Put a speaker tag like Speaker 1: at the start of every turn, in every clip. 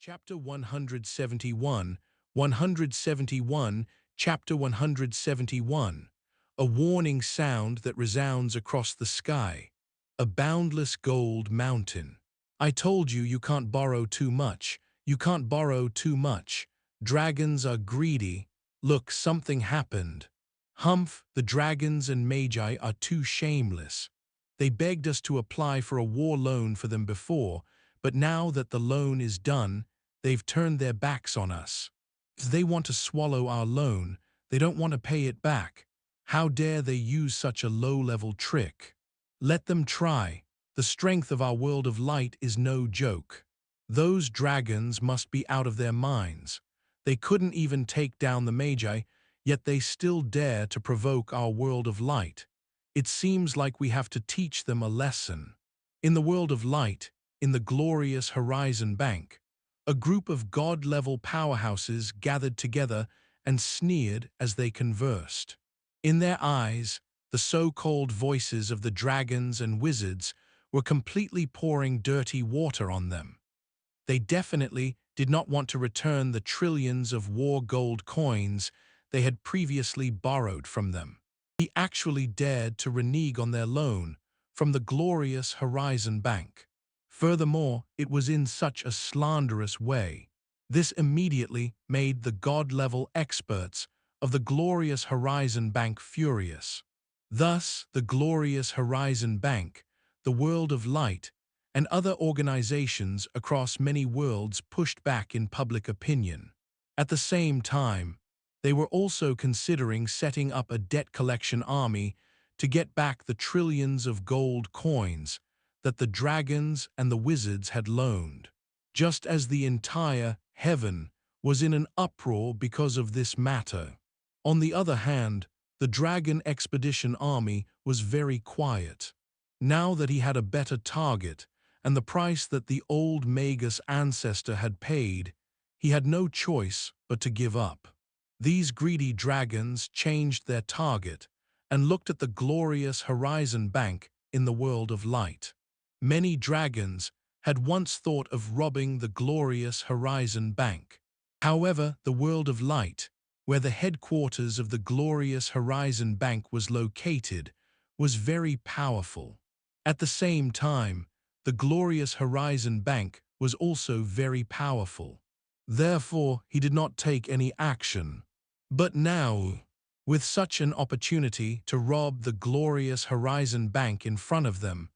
Speaker 1: Chapter 171, 171, Chapter 171. A warning sound that resounds across the sky. A boundless gold mountain. I told you you can't borrow too much. You can't borrow too much. Dragons are greedy. Look, something happened. Humph, the dragons and magi are too shameless. They begged us to apply for a war loan for them before, but now that the loan is done, they've turned their backs on us. They want to swallow our loan. They don't want to pay it back. How dare they use such a low-level trick? Let them try. The strength of our world of light is no joke. Those dragons must be out of their minds. They couldn't even take down the Magi, yet they still dare to provoke our world of light. It seems like we have to teach them a lesson. In the world of light, in the glorious Horizon Bank, a group of god-level powerhouses gathered together and sneered as they conversed. In their eyes, the so-called voices of the dragons and wizards were completely pouring dirty water on them. They definitely did not want to return the trillions of war gold coins they had previously borrowed from them. He actually dared to renege on their loan from the glorious Horizon Bank. Furthermore, it was in such a slanderous way. This immediately made the god-level experts of the glorious Horizon Bank furious. Thus, the glorious Horizon Bank, the World of Light, and other organizations across many worlds pushed back in public opinion. At the same time, they were also considering setting up a debt collection army to get back the trillions of gold coins that the dragons and the wizards had loaned. Just as the entire heaven was in an uproar because of this matter. On the other hand, the Dragon Expedition Army was very quiet. Now that he had a better target and the price that the old Magus ancestor had paid, he had no choice but to give up. These greedy dragons changed their target and looked at the glorious Horizon Bank in the world of light. Many dragons had once thought of robbing the glorious Horizon Bank. However, the world of light, where the headquarters of the glorious Horizon Bank was located, was very powerful. At the same time, the glorious Horizon Bank was also very powerful. Therefore, he did not take any action. But now, with such an opportunity to rob the glorious Horizon Bank in front of them,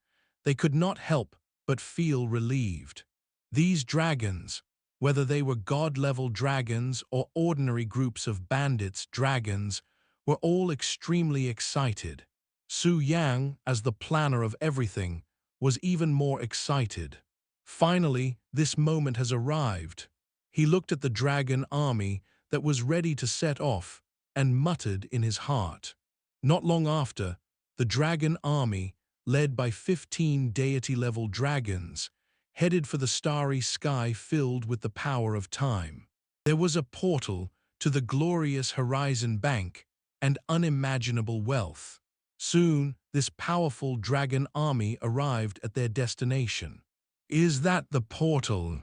Speaker 1: they could not help but feel relieved. These dragons, whether they were god-level dragons or ordinary groups of bandits dragons, were all extremely excited. Su Yang, as the planner of everything, was even more excited. Finally, this moment has arrived. He looked at the dragon army that was ready to set off and muttered in his heart. Not long after, the dragon army, led by 15 deity-level dragons, headed for the starry sky filled with the power of time. There was a portal to the glorious Horizon Bank and unimaginable wealth. Soon, this powerful dragon army arrived at their destination. Is that the portal?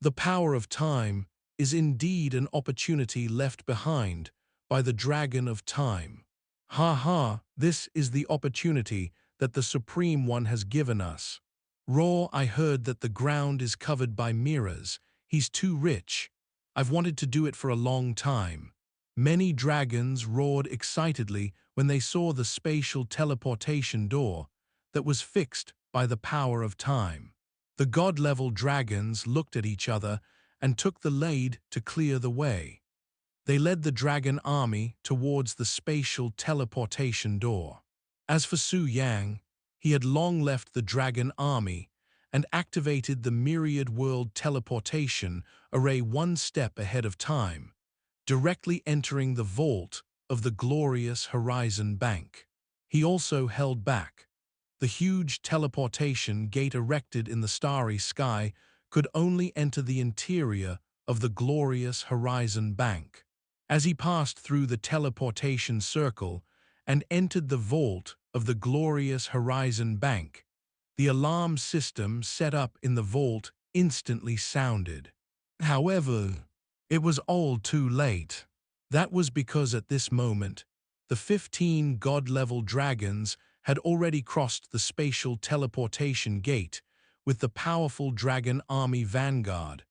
Speaker 1: The power of time is indeed an opportunity left behind by the dragon of time. Ha ha, this is the opportunity that the Supreme One has given us. Roar, I heard that the ground is covered by mirrors. He's too rich. I've wanted to do it for a long time. Many dragons roared excitedly when they saw the spatial teleportation door that was fixed by the power of time. The god-level dragons looked at each other and took the lead to clear the way. They led the dragon army towards the spatial teleportation door. As for Su Yang, he had long left the dragon army and activated the myriad world teleportation array one step ahead of time, directly entering the vault of the glorious Horizon Bank. He also held back. The huge teleportation gate erected in the starry sky could only enter the interior of the glorious Horizon Bank. As he passed through the teleportation circle and entered the vault of the glorious Horizon Bank, the alarm system set up in the vault instantly sounded. However, it was all too late. That was because at this moment, the 15 god-level dragons had already crossed the spatial teleportation gate with the powerful dragon army vanguard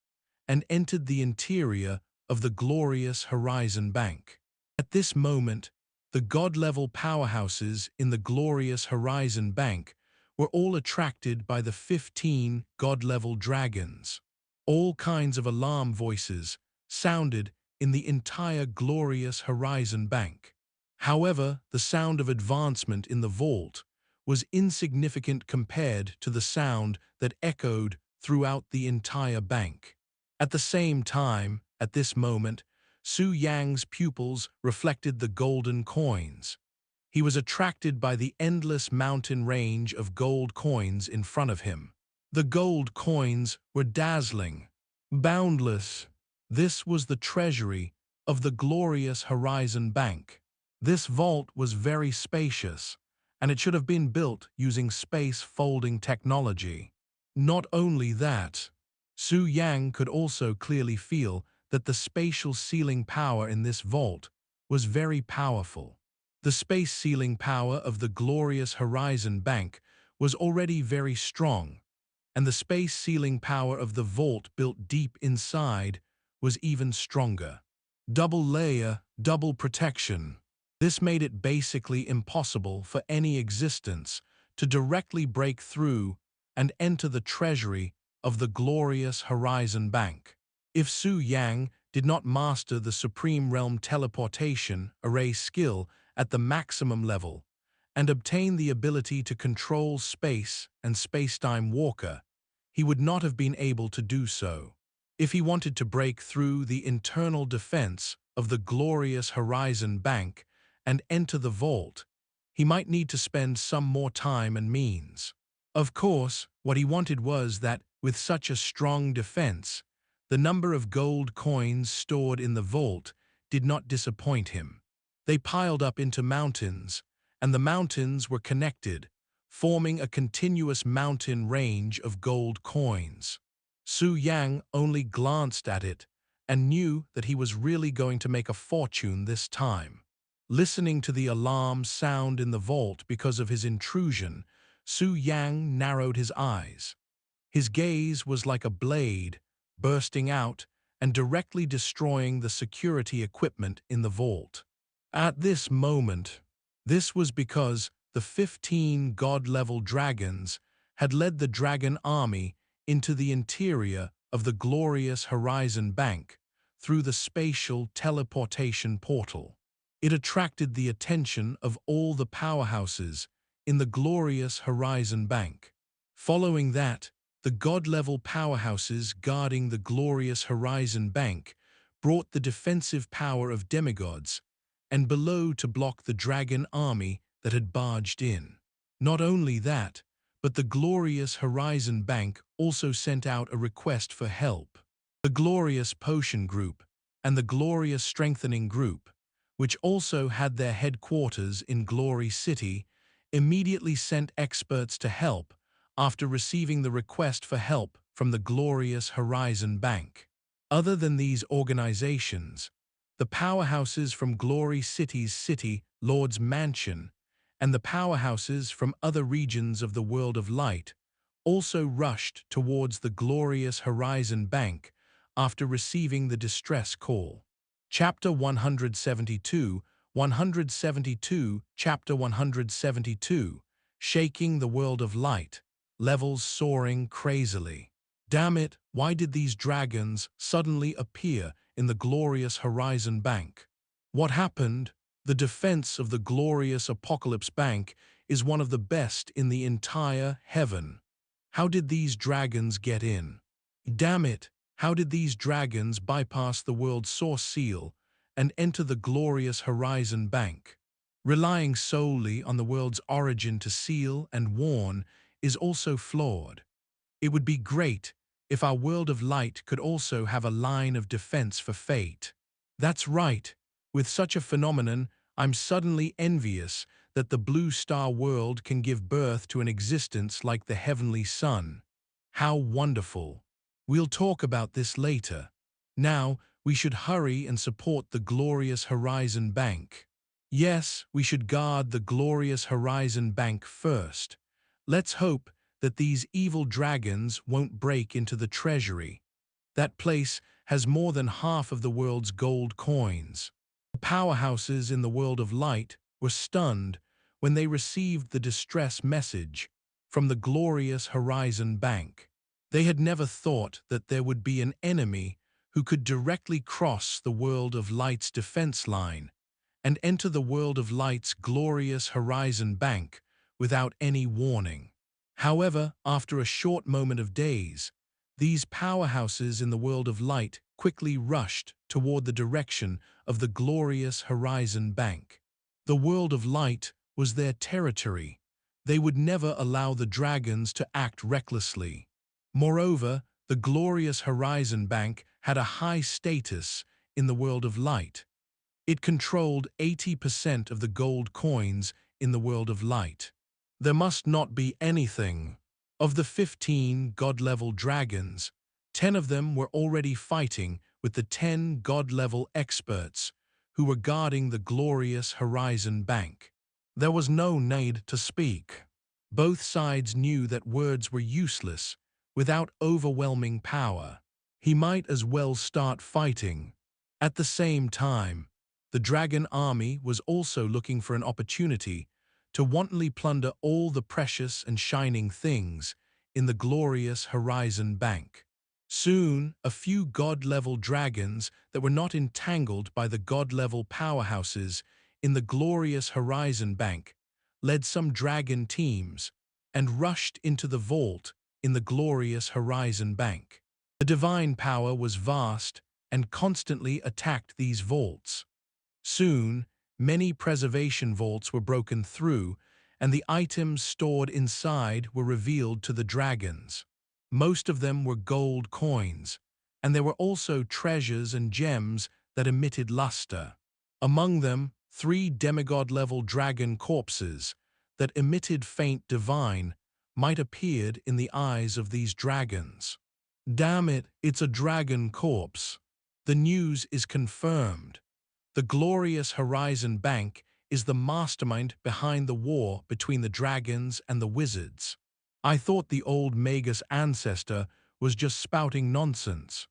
Speaker 1: and entered the interior of the glorious Horizon Bank. At this moment, the god-level powerhouses in the glorious Horizon Bank were all attracted by the 15 god-level dragons. All kinds of alarm voices sounded in the entire glorious Horizon Bank. However, the sound of advancement in the vault was insignificant compared to the sound that echoed throughout the entire bank. At the same time, at this moment, Su Yang's pupils reflected the golden coins. He was attracted by the endless mountain range of gold coins in front of him. The gold coins were dazzling, boundless. This was the treasury of the glorious Horizon Bank. This vault was very spacious, and it should have been built using space folding technology. Not only that, Su Yang could also clearly feel that the spatial sealing power in this vault was very powerful. The space sealing power of the glorious Horizon Bank was already very strong, and the space sealing power of the vault built deep inside was even stronger. Double layer, double protection. This made it basically impossible for any existence to directly break through and enter the treasury of the glorious Horizon Bank. If Su Yang did not master the Supreme Realm teleportation array skill at the maximum level and obtain the ability to control space and space-time walker, he would not have been able to do so. If he wanted to break through the internal defense of the glorious Horizon Bank and enter the vault, he might need to spend some more time and means. Of course, what he wanted was that, with such a strong defense, the number of gold coins stored in the vault did not disappoint him. They piled up into mountains, and the mountains were connected, forming a continuous mountain range of gold coins. Su Yang only glanced at it and knew that he was really going to make a fortune this time. Listening to the alarm sound in the vault because of his intrusion, Su Yang narrowed his eyes. His gaze was like a blade, bursting out and directly destroying the security equipment in the vault. At this moment, this was because the 15 god-level dragons had led the dragon army into the interior of the glorious Horizon Bank through the spatial teleportation portal. It attracted the attention of all the powerhouses in the glorious Horizon Bank. Following that, the god-level powerhouses guarding the glorious Horizon Bank brought the defensive power of demigods and below to block the dragon army that had barged in. Not only that, but the glorious Horizon Bank also sent out a request for help. The Glorious Potion Group and the Glorious Strengthening Group, which also had their headquarters in Glory City, immediately sent experts to help after receiving the request for help from the glorious Horizon Bank. Other than these organizations, the powerhouses from Glory City's City Lord's Mansion and the powerhouses from other regions of the World of Light also rushed towards the glorious Horizon Bank after receiving the distress call. Chapter 172, 172, Chapter 172, Shaking the World of Light, Levels Soaring Crazily. Damn it, why did these dragons suddenly appear in the glorious Horizon Bank? What happened? The defense of the glorious Apocalypse Bank is one of the best in the entire heaven. How did these dragons get in? Damn it, how did these dragons bypass the world's source seal and enter the glorious Horizon Bank? Relying solely on the world's origin to seal and warn is also flawed. It would be great if our world of light could also have a line of defense for fate. That's right. With such a phenomenon, I'm suddenly envious that the Blue Star world can give birth to an existence like the heavenly sun. How wonderful. We'll talk about this later. Now, we should hurry and support the glorious Horizon Bank. Yes, we should guard the glorious Horizon Bank first. Let's hope that these evil dragons won't break into the treasury. That place has more than half of the world's gold coins. The powerhouses in the world of light were stunned when they received the distress message from the glorious Horizon Bank. They had never thought that there would be an enemy who could directly cross the world of light's defense line and enter the world of light's glorious Horizon Bank without any warning. However, after a short moment of daze, these powerhouses in the world of light quickly rushed toward the direction of the glorious Horizon Bank. The world of light was their territory. They would never allow the dragons to act recklessly. Moreover, the glorious Horizon Bank had a high status in the world of light. It controlled 80% of the gold coins in the world of light. There must not be anything. Of the 15 god-level dragons, 10 of them were already fighting with the 10 god-level experts who were guarding the glorious Horizon Bank. There was no need to speak. Both sides knew that words were useless without overwhelming power. He might as well start fighting. At the same time, the dragon army was also looking for an opportunity to wantonly plunder all the precious and shining things in the glorious Horizon Bank. Soon, a few god-level dragons that were not entangled by the god-level powerhouses in the glorious Horizon Bank led some dragon teams and rushed into the vault in the glorious Horizon Bank. The divine power was vast and constantly attacked these vaults. Soon, many preservation vaults were broken through, and the items stored inside were revealed to the dragons. Most of them were gold coins, and there were also treasures and gems that emitted luster. Among them, 3 demigod-level dragon corpses that emitted faint divine might appeared in the eyes of these dragons. Damn it, it's a dragon corpse. The news is confirmed. The glorious Horizon Bank is the mastermind behind the war between the dragons and the wizards. I thought the old Magus ancestor was just spouting nonsense.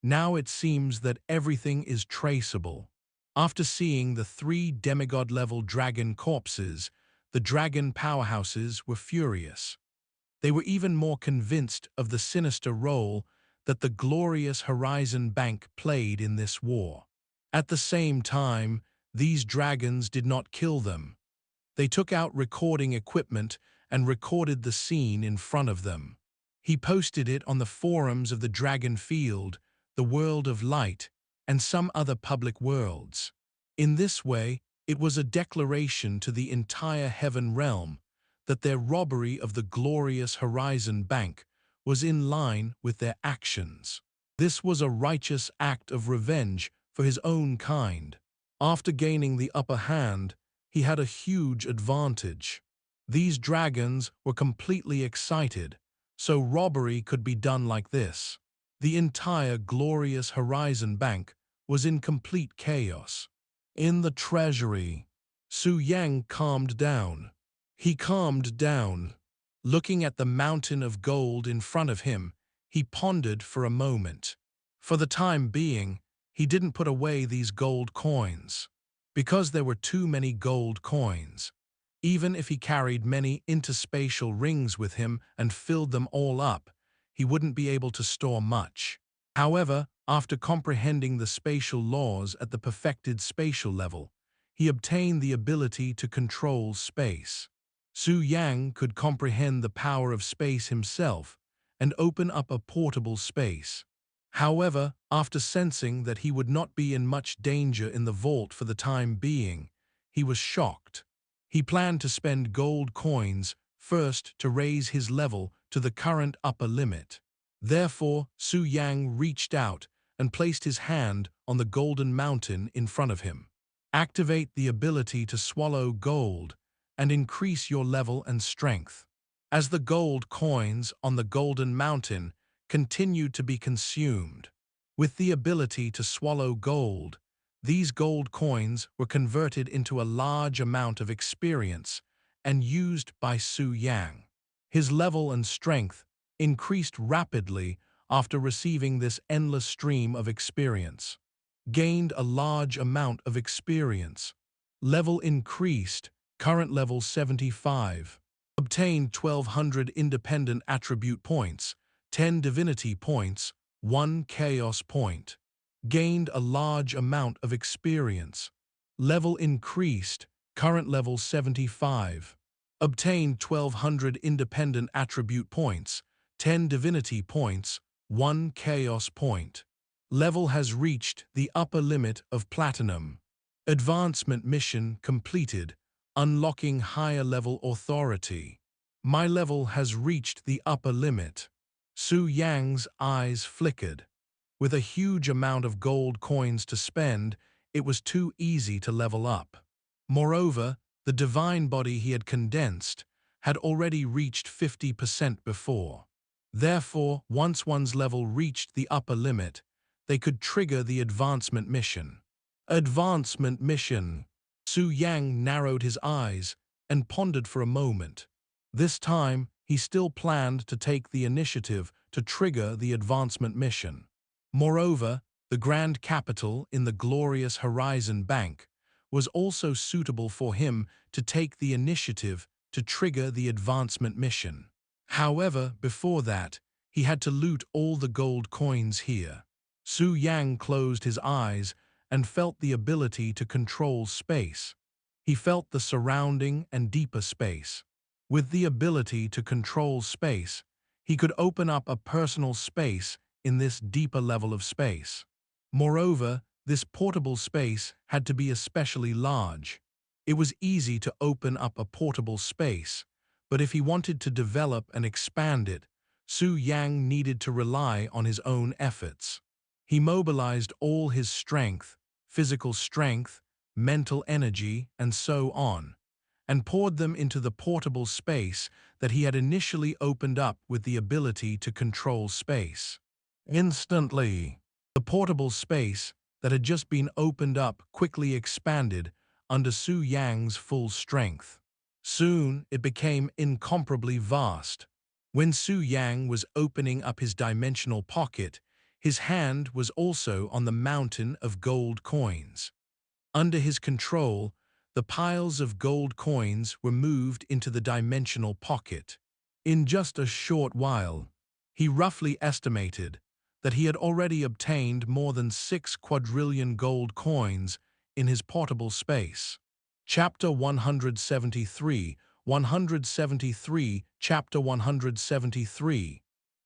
Speaker 1: Now it seems that everything is traceable. After seeing the 3 demigod-level dragon corpses, the dragon powerhouses were furious. They were even more convinced of the sinister role that the glorious Horizon Bank played in this war. At the same time, these dragons did not kill them. They took out recording equipment and recorded the scene in front of them. He posted it on the forums of the Dragon Field, the World of Light, and some other public worlds. In this way, it was a declaration to the entire heaven realm that their robbery of the glorious Horizon Bank was in line with their actions. This was a righteous act of revenge for his own kind. After gaining the upper hand, he had a huge advantage. These dragons were completely excited, so robbery could be done like this. The entire glorious Horizon Bank was in complete chaos. In the treasury, Su Yang calmed down. He calmed down. Looking at the mountain of gold in front of him, he pondered for a moment. For the time being, he didn't put away these gold coins. Because there were too many gold coins. Even if he carried many interspatial rings with him and filled them all up, he wouldn't be able to store much. However, after comprehending the spatial laws at the perfected spatial level, he obtained the ability to control space. Su Yang could comprehend the power of space himself and open up a portable space. However, after sensing that he would not be in much danger in the vault for the time being, he was shocked. He planned to spend gold coins first to raise his level to the current upper limit. Therefore, Su Yang reached out and placed his hand on the golden mountain in front of him. Activate the ability to swallow gold and increase your level and strength. As the gold coins on the golden mountain continued to be consumed. With the ability to swallow gold, these gold coins were converted into a large amount of experience and used by Su Yang. His level and strength increased rapidly after receiving this endless stream of experience. Gained a large amount of experience. Level increased, current level 75. Obtained 1200 independent attribute points, 10 divinity points, 1 chaos point. Gained a large amount of experience. Level increased, current level 75. Obtained 1200 independent attribute points, 10 divinity points, 1 chaos point. Level has reached the upper limit of platinum. Advancement mission completed, unlocking higher level authority. My level has reached the upper limit. Su Yang's eyes flickered. With a huge amount of gold coins to spend, it was too easy to level up. Moreover, the divine body he had condensed had already reached 50% before. Therefore, once one's level reached the upper limit, they could trigger the advancement mission. Advancement mission. Su Yang narrowed his eyes and pondered for a moment. This time, he still planned to take the initiative to trigger the advancement mission. Moreover, the Grand Capital in the glorious Horizon Bank was also suitable for him to take the initiative to trigger the advancement mission. However, before that, he had to loot all the gold coins here. Su Yang closed his eyes and felt the ability to control space. He felt the surrounding and deeper space. With the ability to control space, he could open up a personal space in this deeper level of space. Moreover, this portable space had to be especially large. It was easy to open up a portable space, but if he wanted to develop and expand it, Su Yang needed to rely on his own efforts. He mobilized all his strength, physical strength, mental energy, and so on, and poured them into the portable space that he had initially opened up with the ability to control space. Instantly, the portable space that had just been opened up quickly expanded under Su Yang's full strength. Soon, it became incomparably vast. When Su Yang was opening up his dimensional pocket, his hand was also on the mountain of gold coins. Under his control, the piles of gold coins were moved into the dimensional pocket. In just a short while, he roughly estimated that he had already obtained more than 6 quadrillion gold coins in his portable space. Chapter 173, 173, Chapter 173.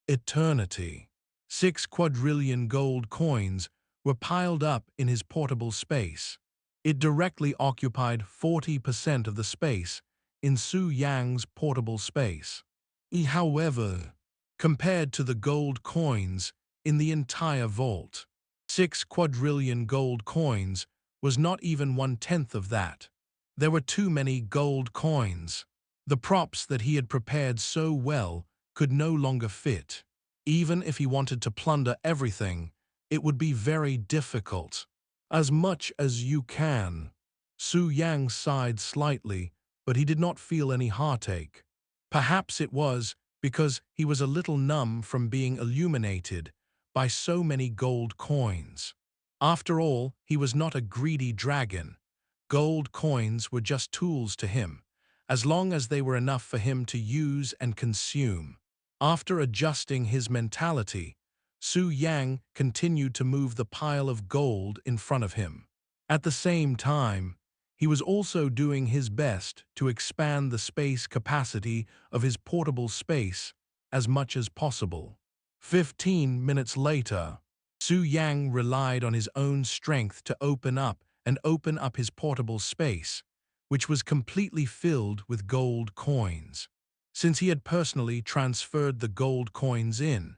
Speaker 1: Eternity. 6 quadrillion gold coins were piled up in his portable space. It directly occupied 40% of the space in Su Yang's portable space. However, compared to the gold coins in the entire vault, 6 quadrillion gold coins was not even 1/10 of that. There were too many gold coins. The props that he had prepared so well could no longer fit. Even if he wanted to plunder everything, it would be very difficult. As much as you can. Su Yang sighed slightly, but he did not feel any heartache. Perhaps it was because he was a little numb from being illuminated by so many gold coins. After all, he was not a greedy dragon. Gold coins were just tools to him, as long as they were enough for him to use and consume. After adjusting his mentality, Su Yang continued to move the pile of gold in front of him. At the same time, he was also doing his best to expand the space capacity of his portable space as much as possible. 15 minutes later, Su Yang relied on his own strength to open up his portable space, which was completely filled with gold coins. Since he had personally transferred the gold coins in,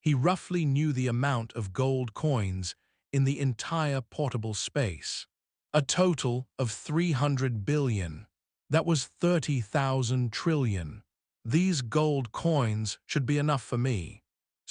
Speaker 1: he roughly knew the amount of gold coins in the entire portable space. A total of 300 billion. That was 30,000 trillion. These gold coins should be enough for me.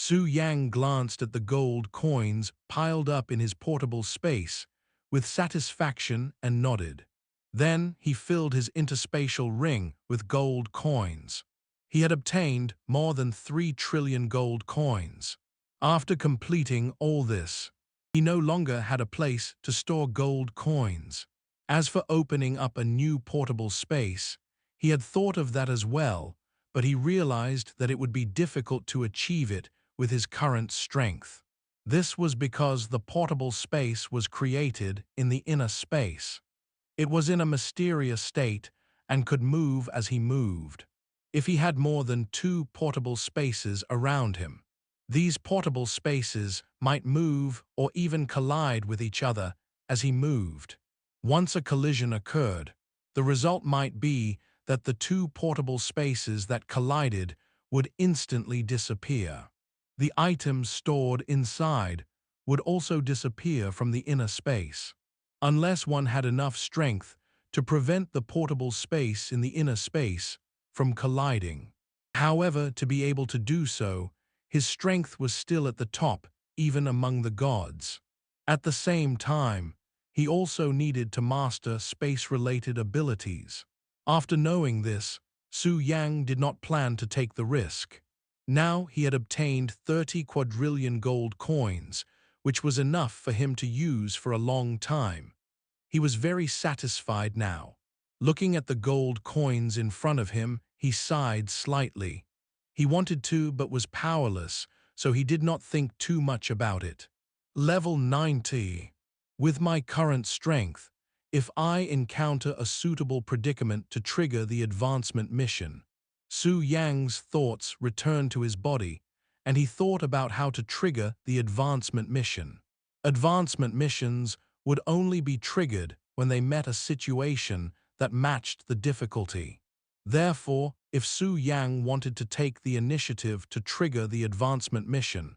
Speaker 1: Su Yang glanced at the gold coins piled up in his portable space with satisfaction and nodded. Then he filled his interspatial ring with gold coins. He had obtained more than 3 trillion gold coins. After completing all this, he no longer had a place to store gold coins. As for opening up a new portable space, he had thought of that as well, but he realized that it would be difficult to achieve it with his current strength. This was because the portable space was created in the inner space. It was in a mysterious state and could move as he moved. If he had more than 2 portable spaces around him, these portable spaces might move or even collide with each other as he moved. Once a collision occurred, the result might be that the 2 portable spaces that collided would instantly disappear. The items stored inside would also disappear from the inner space, unless one had enough strength to prevent the portable space in the inner space from colliding. However, to be able to do so, his strength was still at the top, even among the gods. At the same time, he also needed to master space-related abilities. After knowing this, Su Yang did not plan to take the risk. Now he had obtained 30 quadrillion gold coins, which was enough for him to use for a long time. He was very satisfied now. Looking at the gold coins in front of him, he sighed slightly. He wanted to, but was powerless, so he did not think too much about it. Level 90. With my current strength, if I encounter a suitable predicament to trigger the advancement mission. Su Yang's thoughts returned to his body, and he thought about how to trigger the advancement mission. Advancement missions would only be triggered when they met a situation that matched the difficulty. Therefore, if Su Yang wanted to take the initiative to trigger the advancement mission,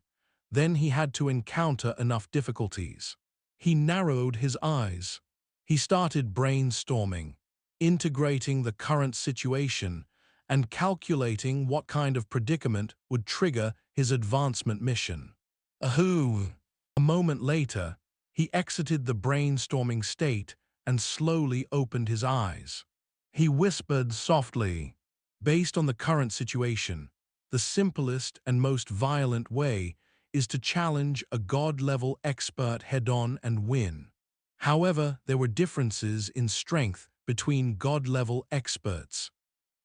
Speaker 1: then he had to encounter enough difficulties. He narrowed his eyes. He started brainstorming, integrating the current situation and calculating what kind of predicament would trigger his advancement mission. Ahoo! A moment later, he exited the brainstorming state and slowly opened his eyes. He whispered softly, "Based on the current situation, the simplest and most violent way is to challenge a god-level expert head-on and win." However, there were differences in strength between god-level experts.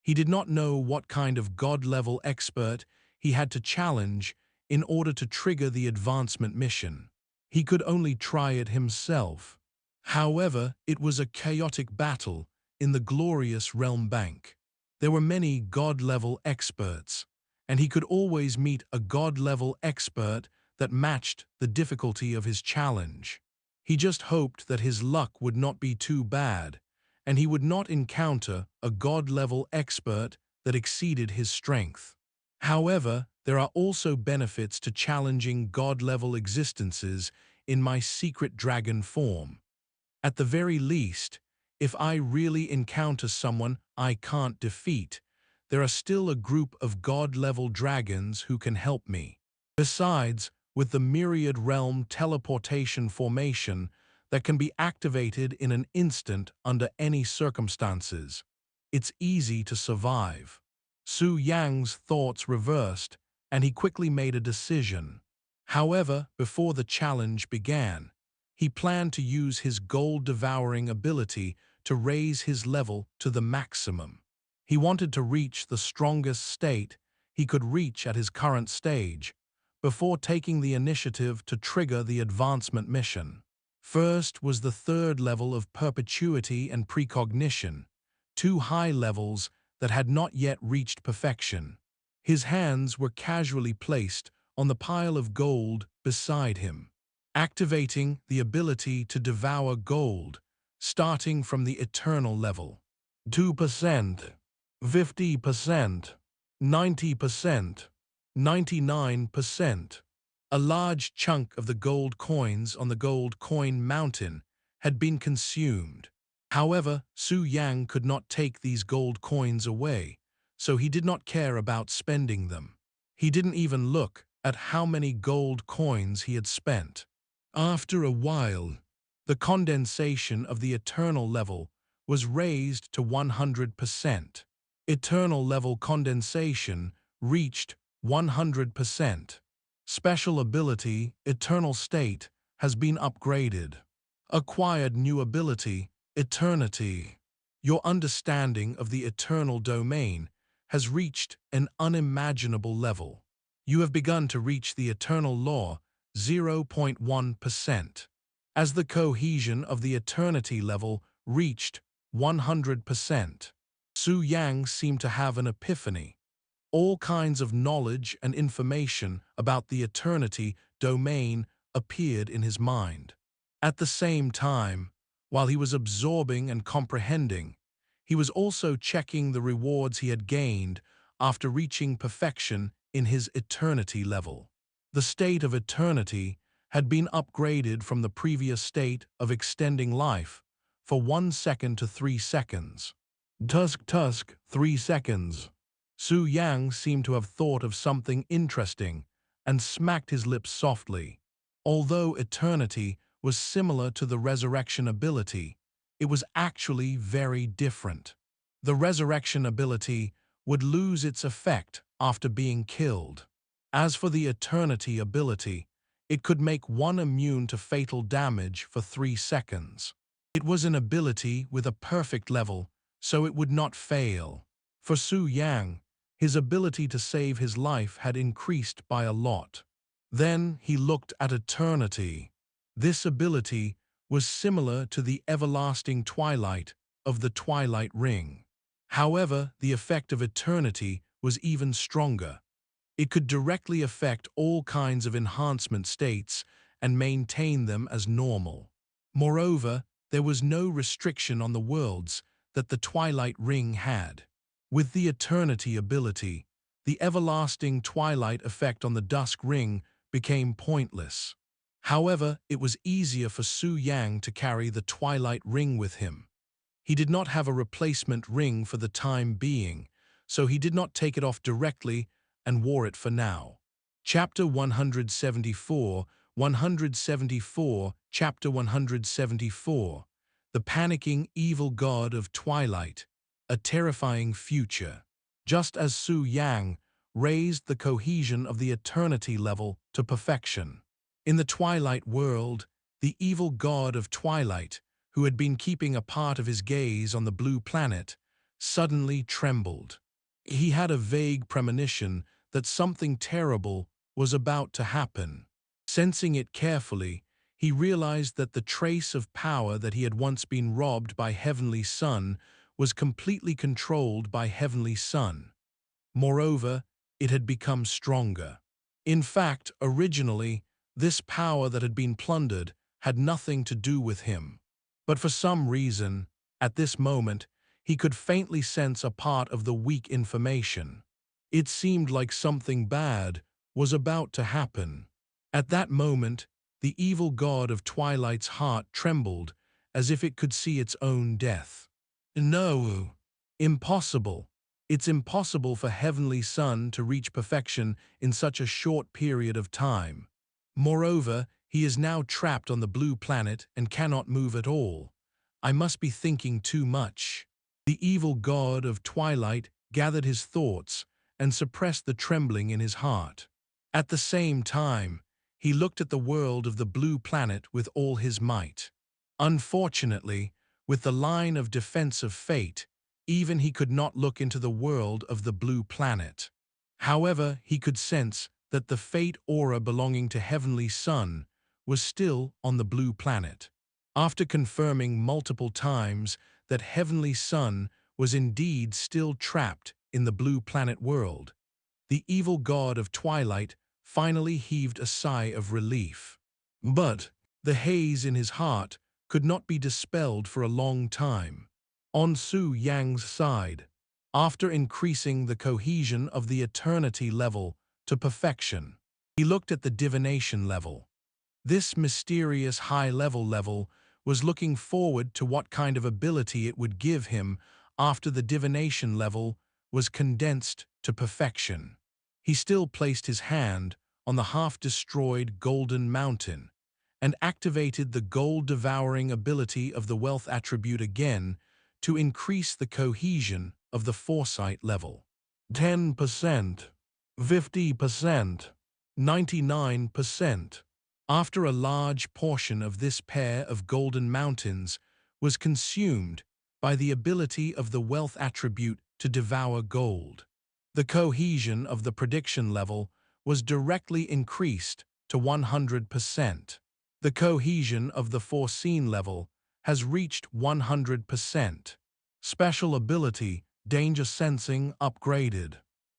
Speaker 1: He did not know what kind of god-level expert he had to challenge in order to trigger the advancement mission. He could only try it himself. However, it was a chaotic battle in the glorious Realm Bank. There were many god-level experts, and he could always meet a god-level expert that matched the difficulty of his challenge. He just hoped that his luck would not be too bad, and he would not encounter a god-level expert that exceeded his strength. However, there are also benefits to challenging god-level existences in my secret dragon form. At the very least, if I really encounter someone I can't defeat, there are still a group of god-level dragons who can help me. Besides, with the myriad realm teleportation formation that can be activated in an instant under any circumstances, it's easy to survive. Su Yang's thoughts reversed, and he quickly made a decision. However, before the challenge began, he planned to use his gold-devouring ability to raise his level to the maximum. He wanted to reach the strongest state he could reach at his current stage, before taking the initiative to trigger the advancement mission. First was the 3rd level of perpetuity and precognition, 2 high levels that had not yet reached perfection. His hands were casually placed on the pile of gold beside him, activating the ability to devour gold, starting from the eternal level. 2%, 50%, 90%, 99%. A large chunk of the gold coins on the gold coin mountain had been consumed. However, Su Yang could not take these gold coins away, so he did not care about spending them. He didn't even look at how many gold coins he had spent. After a while, the condensation of the eternal level was raised to 100%. Eternal level condensation reached 100%. Special ability, eternal state, has been upgraded. Acquired new ability, eternity. Your understanding of the eternal domain has reached an unimaginable level. You have begun to reach the eternal law, 0.1%. As the cohesion of the eternity level reached 100%, Su Yang seemed to have an epiphany. All kinds of knowledge and information about the eternity domain appeared in his mind. At the same time, while he was absorbing and comprehending, he was also checking the rewards he had gained after reaching perfection in his eternity level. The state of eternity had been upgraded from the previous state of extending life for 1 second to 3 seconds. Tusk, 3 seconds. Su Yang seemed to have thought of something interesting and smacked his lips softly. Although eternity was similar to the resurrection ability, it was actually very different. The resurrection ability would lose its effect after being killed. As for the eternity ability, it could make one immune to fatal damage for 3 seconds. It was an ability with a perfect level, so it would not fail. For Su Yang, his ability to save his life had increased by a lot. Then he looked at eternity. This ability was similar to the everlasting twilight of the Twilight Ring. However, the effect of eternity was even stronger. It could directly affect all kinds of enhancement states and maintain them as normal. Moreover, there was no restriction on the worlds that the Twilight Ring had. With the eternity ability, the everlasting twilight effect on the Dusk Ring became pointless. However, it was easier for Su Yang to carry the Twilight Ring with him. He did not have a replacement ring for the time being, so he did not take it off directly and wore it for now. Chapter 174, Chapter 174, The Panicking Evil God of Twilight, a Terrifying Future. Just as Su Yang raised the cohesion of the eternity level to perfection. In the Twilight world, the evil god of Twilight, who had been keeping a part of his gaze on the blue planet, suddenly trembled. He had a vague premonition that something terrible was about to happen. Sensing it carefully, he realized that the trace of power that he had once been robbed by Heavenly Sun was completely controlled by Heavenly Sun. Moreover, it had become stronger. In fact, originally, this power that had been plundered had nothing to do with him. But for some reason, at this moment, he could faintly sense a part of the weak information. It seemed like something bad was about to happen. At that moment, the evil god of Twilight's heart trembled as if it could see its own death. No, impossible. It's impossible for Heavenly Sun to reach perfection in such a short period of time. Moreover, he is now trapped on the blue planet and cannot move at all. I must be thinking too much. The evil god of Twilight gathered his thoughts and suppressed the trembling in his heart. At the same time, he looked at the world of the blue planet with all his might. Unfortunately, with the line of defense of fate, even he could not look into the world of the blue planet. However, he could sense that the fate aura belonging to Heavenly Sun was still on the blue planet. After confirming multiple times that Heavenly Sun was indeed still trapped in the blue planet world, the evil god of Twilight finally heaved a sigh of relief. But the haze in his heart could not be dispelled for a long time. On Su Yang's side, after increasing the cohesion of the eternity level to perfection, he looked at the divination level. This mysterious high-level was looking forward to what kind of ability it would give him after the divination level was condensed to perfection. He still placed his hand on the half-destroyed Golden Mountain and activated the gold-devouring ability of the wealth attribute again to increase the cohesion of the foresight level. 10%, 50%, 99%. After a large portion of this pair of golden mountains was consumed by the ability of the wealth attribute to devour gold, the cohesion of the prediction level was directly increased to 100%. The cohesion of the foreseen level has reached 100%. Special ability, danger sensing upgraded.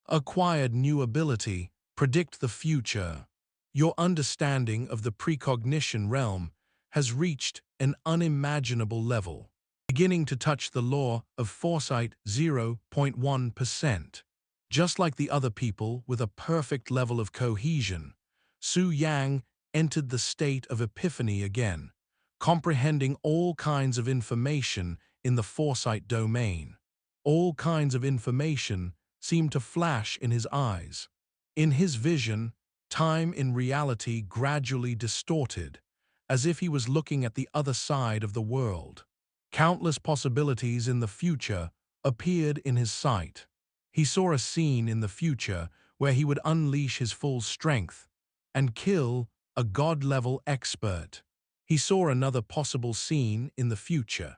Speaker 1: Acquired new ability, predict the future. Your understanding of the precognition realm has reached an unimaginable level, beginning to touch the law of foresight 0.1%. Just like the other people with a perfect level of cohesion, Su Yang entered the state of epiphany again, comprehending all kinds of information in the foresight domain. All kinds of information seemed to flash in his eyes. In his vision, time in reality gradually distorted, as if he was looking at the other side of the world. Countless possibilities in the future appeared in his sight. He saw a scene in the future where he would unleash his full strength and kill a god-level expert. He saw another possible scene in the future.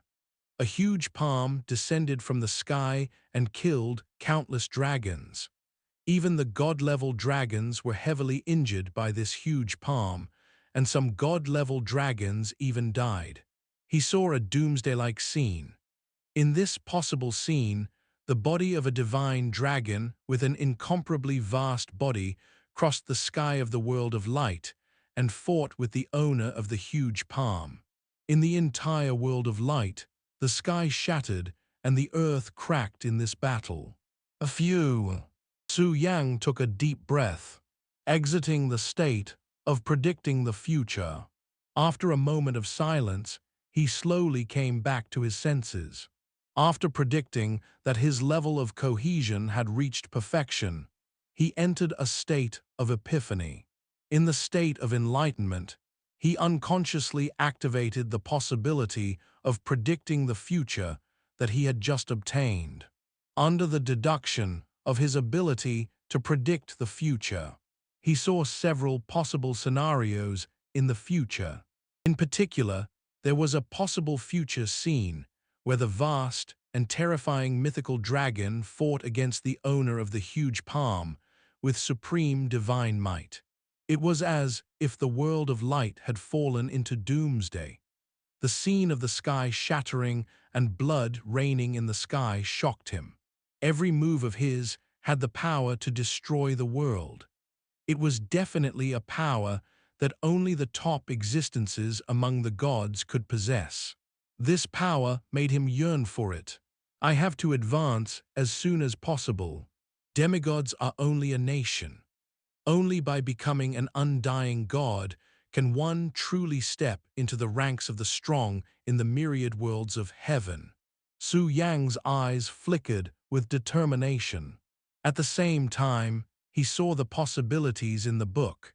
Speaker 1: A huge palm descended from the sky and killed countless dragons. Even the god-level dragons were heavily injured by this huge palm, and some god-level dragons even died. He saw a doomsday-like scene. In this possible scene, the body of a divine dragon with an incomparably vast body crossed the sky of the world of light and fought with the owner of the huge palm. In the entire world of light, the sky shattered and the earth cracked in this battle. Su Yang took a deep breath, exiting the state of predicting the future. After a moment of silence, he slowly came back to his senses. After predicting that his level of cohesion had reached perfection, he entered a state of epiphany. In the state of enlightenment, he unconsciously activated the possibility of predicting the future that he had just obtained. Under the deduction of his ability to predict the future, he saw several possible scenarios in the future. In particular, there was a possible future scene where the vast and terrifying mythical dragon fought against the owner of the huge palm with supreme divine might. It was as if the world of light had fallen into doomsday. The scene of the sky shattering and blood raining in the sky shocked him. Every move of his had the power to destroy the world. It was definitely a power that only the top existences among the gods could possess. This power made him yearn for it. I have to advance as soon as possible. Demigods are only a nation. Only by becoming an undying god can one truly step into the ranks of the strong in the myriad worlds of heaven. Su Yang's eyes flickered with determination. At the same time, he saw the possibilities in the book,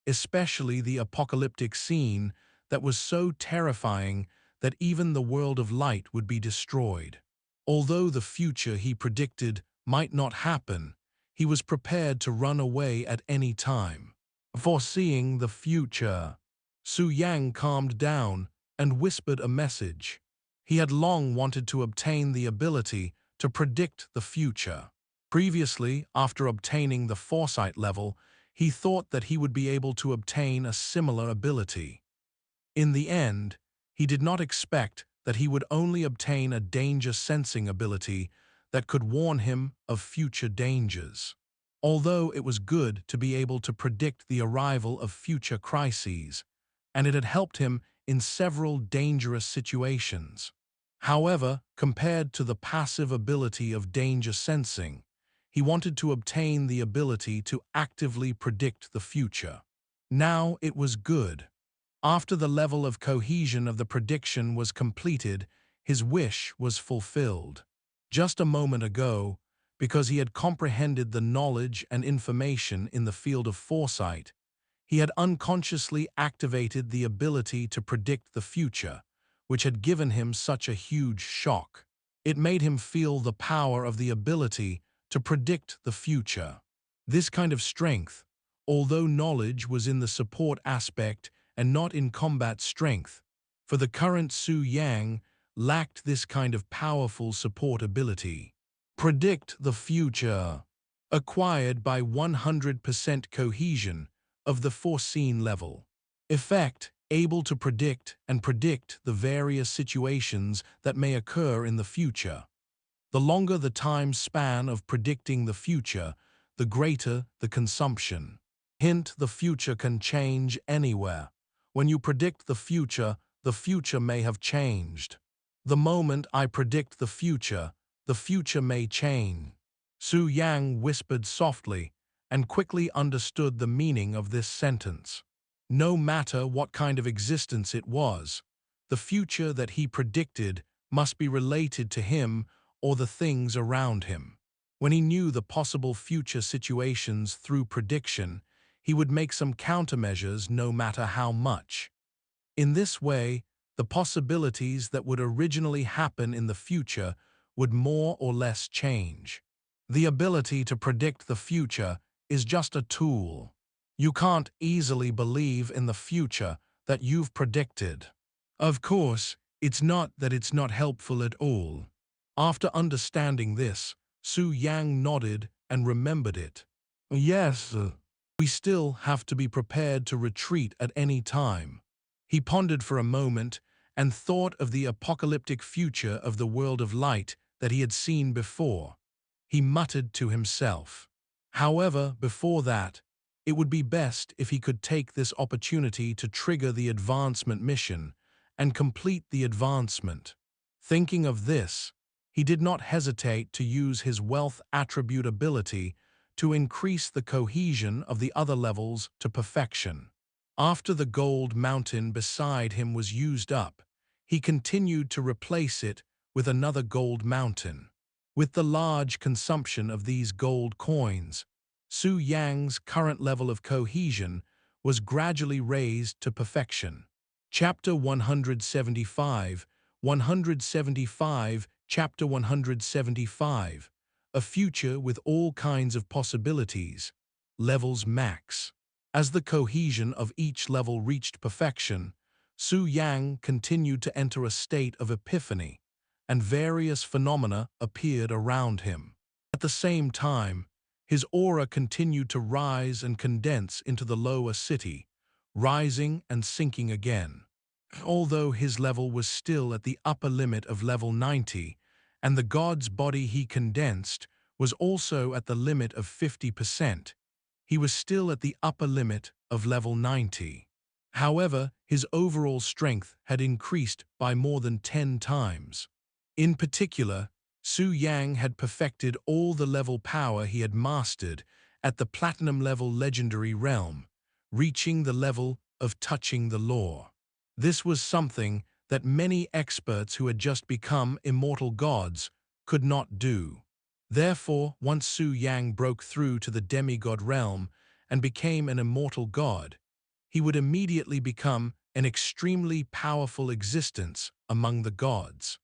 Speaker 1: especially the apocalyptic scene that was so terrifying that even the world of light would be destroyed. Although the future he predicted might not happen, he was prepared to run away at any time. Foreseeing the future, Su Yang calmed down and whispered a message. He had long wanted to obtain the ability to predict the future. Previously, after obtaining the foresight level, he thought that he would be able to obtain a similar ability. In the end, he did not expect that he would only obtain a danger-sensing ability that could warn him of future dangers. Although it was good to be able to predict the arrival of future crises, and it had helped him in several dangerous situations. However, compared to the passive ability of danger sensing, he wanted to obtain the ability to actively predict the future. Now it was good. After the level of cohesion of the prediction was completed, his wish was fulfilled. Just a moment ago, because he had comprehended the knowledge and information in the field of foresight, He had unconsciously activated the ability to predict the future, which had given him such a huge shock. It made him feel the power of the ability to predict the future. This kind of strength, although knowledge was in the support aspect and not in combat strength, for the current Su Yang lacked this kind of powerful support ability. Predict the future, acquired by 100% cohesion of the foreseen level. Effect, able to predict the various situations that may occur in the future. The longer the time span of predicting the future, the greater the consumption. Hint: the future can change anywhere. When you predict the future may have changed. The moment I predict the future may change. Su Yang whispered softly and quickly understood the meaning of this sentence. No matter what kind of existence it was, the future that he predicted must be related to him or the things around him. When he knew the possible future situations through prediction, he would make some countermeasures no matter how much. In this way, the possibilities that would originally happen in the future would more or less change. The ability to predict the future is just a tool. You can't easily believe in the future that you've predicted. Of course, it's not that it's not helpful at all. After understanding this, Su Yang nodded and remembered it. Yes, we still have to be prepared to retreat at any time. He pondered for a moment and thought of the apocalyptic future of the world of light that he had seen before. He muttered to himself. However, before that, it would be best if he could take this opportunity to trigger the advancement mission and complete the advancement. Thinking of this, he did not hesitate to use his wealth attribute ability to increase the cohesion of the other levels to perfection. After the gold mountain beside him was used up, he continued to replace it with another gold mountain. With the large consumption of these gold coins, Su Yang's current level of cohesion was gradually raised to perfection. Chapter 175, 175, Chapter 175, A Future with All Kinds of Possibilities, Levels Max. As the cohesion of each level reached perfection, Su Yang continued to enter a state of epiphany, and various phenomena appeared around him. At the same time, his aura continued to rise and condense into the lower city, rising and sinking again. Although his level was still at the upper limit of level 90, and the god's body he condensed was also at the limit of 50%, he was still at the upper limit of level 90. However, his overall strength had increased by more than 10 times. In particular, Su Yang had perfected all the level power he had mastered at the platinum level legendary realm, reaching the level of touching the law. This was something that many experts who had just become immortal gods could not do. Therefore, once Su Yang broke through to the demigod realm and became an immortal god, he would immediately become an extremely powerful existence among the gods.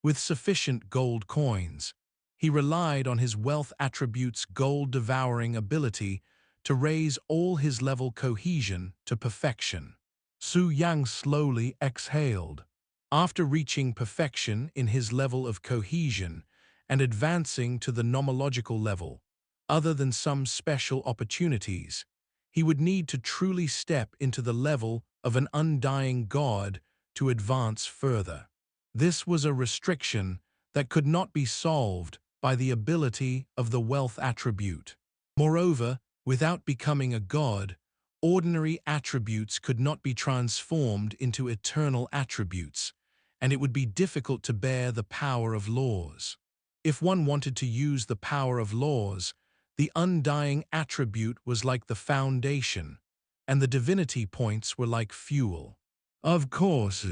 Speaker 1: With sufficient gold coins, he relied on his wealth attribute's gold-devouring ability to raise all his level cohesion to perfection. Su Yang slowly exhaled. After reaching perfection in his level of cohesion and advancing to the nomological level, other than some special opportunities, he would need to truly step into the level of an undying god to advance further. This was a restriction that could not be solved by the ability of the wealth attribute. Moreover, without becoming a god, ordinary attributes could not be transformed into eternal attributes, and it would be difficult to bear the power of laws. If one wanted to use the power of laws, the undying attribute was like the foundation, and the divinity points were like fuel. Of course,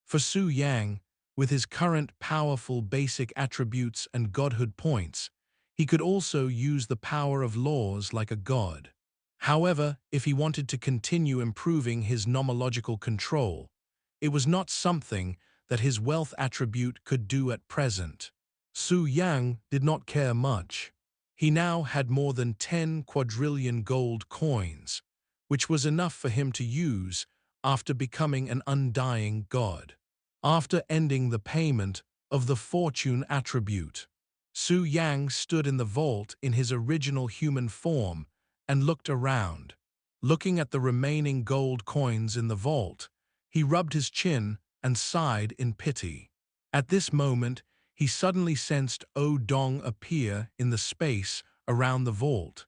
Speaker 1: for Su Yang, with his current powerful basic attributes and godhood points, he could also use the power of laws like a god. However, if he wanted to continue improving his nomological control, it was not something that his wealth attribute could do at present. Su Yang did not care much. He now had more than 10 quadrillion gold coins, which was enough for him to use after becoming an undying god. After ending the payment of the fortune attribute, Su Yang stood in the vault in his original human form and looked around. Looking at the remaining gold coins in the vault, he rubbed his chin and sighed in pity. At this moment, he suddenly sensed O Dong appear in the space around the vault.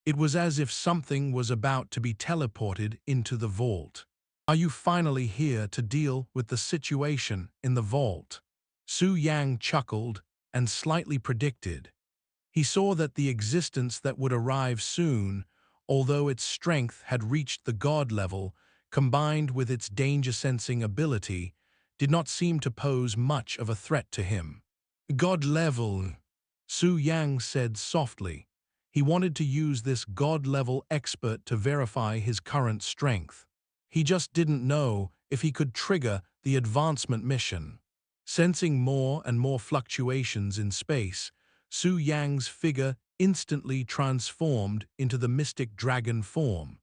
Speaker 1: It was as if something was about to be teleported into the vault. Are you finally here to deal with the situation in the vault? Su Yang chuckled and slightly predicted. He saw that the existence that would arrive soon, although its strength had reached the god level, combined with its danger-sensing ability, did not seem to pose much of a threat to him. God level, Su Yang said softly. He wanted to use this god-level expert to verify his current strength. He just didn't know if he could trigger the advancement mission. Sensing more and more fluctuations in space, Su Yang's figure instantly transformed into the mystic dragon form.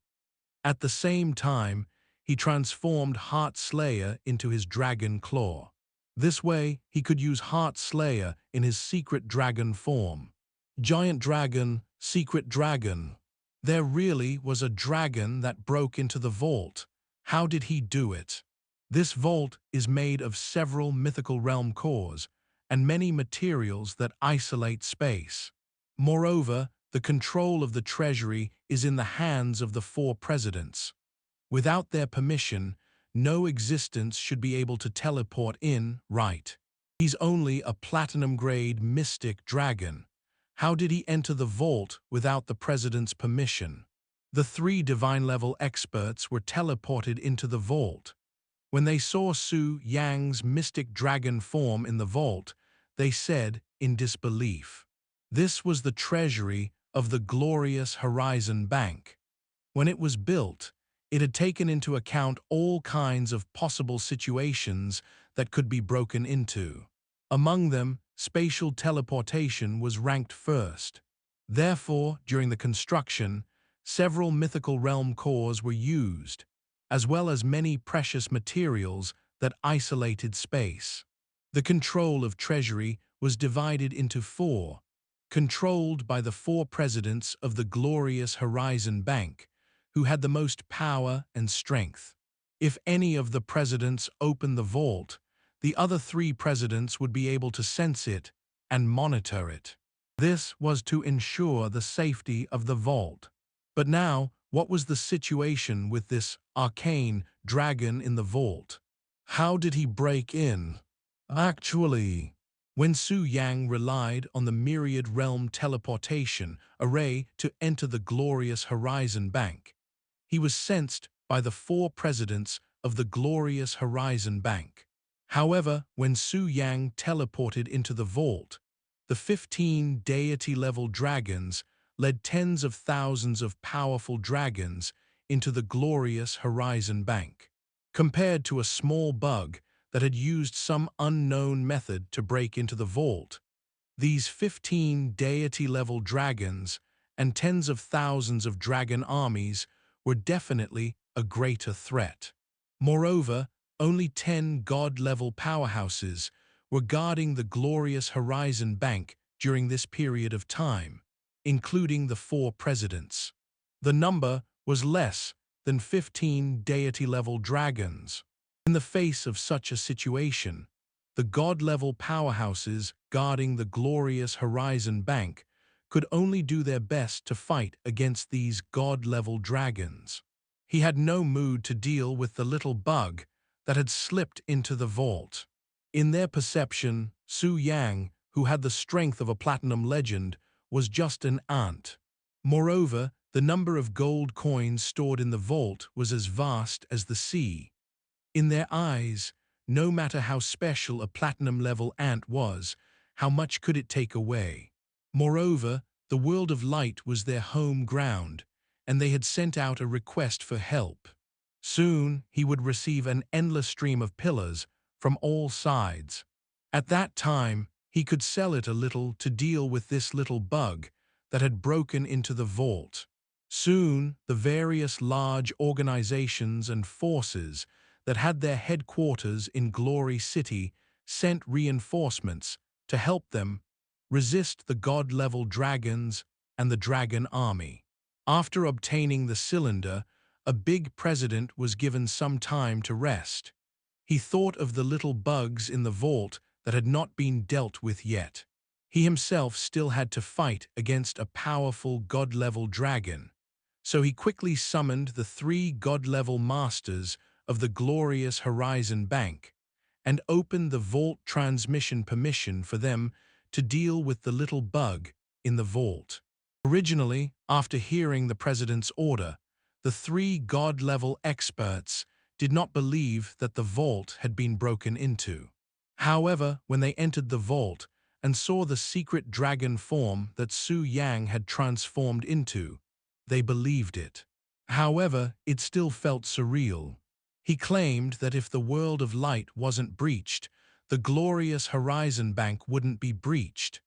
Speaker 1: At the same time, he transformed Heart Slayer into his dragon claw. This way, he could use Heart Slayer in his secret dragon form. Giant dragon, secret dragon. There really was a dragon that broke into the vault. How did he do it? This vault is made of several mythical realm cores and many materials that isolate space. Moreover, the control of the treasury is in the hands of the 4 presidents. Without their permission, no existence should be able to teleport in, right? He's only a platinum-grade mystic dragon. How did he enter the vault without the president's permission? The 3 divine-level experts were teleported into the vault. When they saw Su Yang's mystic dragon form in the vault, they said in disbelief. This was the treasury of the glorious Horizon Bank. When it was built, it had taken into account all kinds of possible situations that could be broken into. Among them, spatial teleportation was ranked first. Therefore, during the construction, several mythical realm cores were used, as well as many precious materials that isolated space. The control of treasury was divided into 4, controlled by the 4 presidents of the glorious Horizon Bank, who had the most power and strength. If any of the presidents opened the vault, the other 3 presidents would be able to sense it and monitor it. This was to ensure the safety of the vault. But now, what was the situation with this arcane dragon in the vault? How did he break in? Actually, when Su Yang relied on the myriad realm teleportation array to enter the glorious Horizon Bank, he was sensed by the 4 presidents of the glorious Horizon Bank. However, when Su Yang teleported into the vault, the 15 deity-level dragons led tens of thousands of powerful dragons into the glorious Horizon Bank. Compared to a small bug that had used some unknown method to break into the vault, these 15 deity-level dragons and tens of thousands of dragon armies were definitely a greater threat. Moreover, only 10 god-level powerhouses were guarding the glorious Horizon Bank during this period of time, including the 4 presidents. The number was less than 15 deity-level dragons. In the face of such a situation, the god-level powerhouses guarding the glorious Horizon Bank could only do their best to fight against these god-level dragons. He had no mood to deal with the little bug that had slipped into the vault. In their perception, Su Yang, who had the strength of a platinum legend, was just an ant. Moreover, the number of gold coins stored in the vault was as vast as the sea. In their eyes, no matter how special a platinum-level ant was, how much could it take away? Moreover, the world of light was their home ground, and they had sent out a request for help. Soon he would receive an endless stream of pillars from all sides. At that time, he could sell it a little to deal with this little bug that had broken into the vault. Soon, the various large organizations and forces that had their headquarters in Glory City sent reinforcements to help them resist the god-level dragons and the dragon army. After obtaining the cylinder, a big president was given some time to rest. He thought of the little bugs in the vault that had not been dealt with yet. He himself still had to fight against a powerful god-level dragon, so he quickly summoned the 3 god-level masters of the glorious Horizon Bank and opened the vault transmission permission for them to deal with the little bug in the vault. Originally, after hearing the president's order, the 3 god-level experts did not believe that the vault had been broken into. However, when they entered the vault and saw the secret dragon form that Su Yang had transformed into, they believed it. However, it still felt surreal. He claimed that if the world of light wasn't breached, the glorious Horizon Bank wouldn't be breached.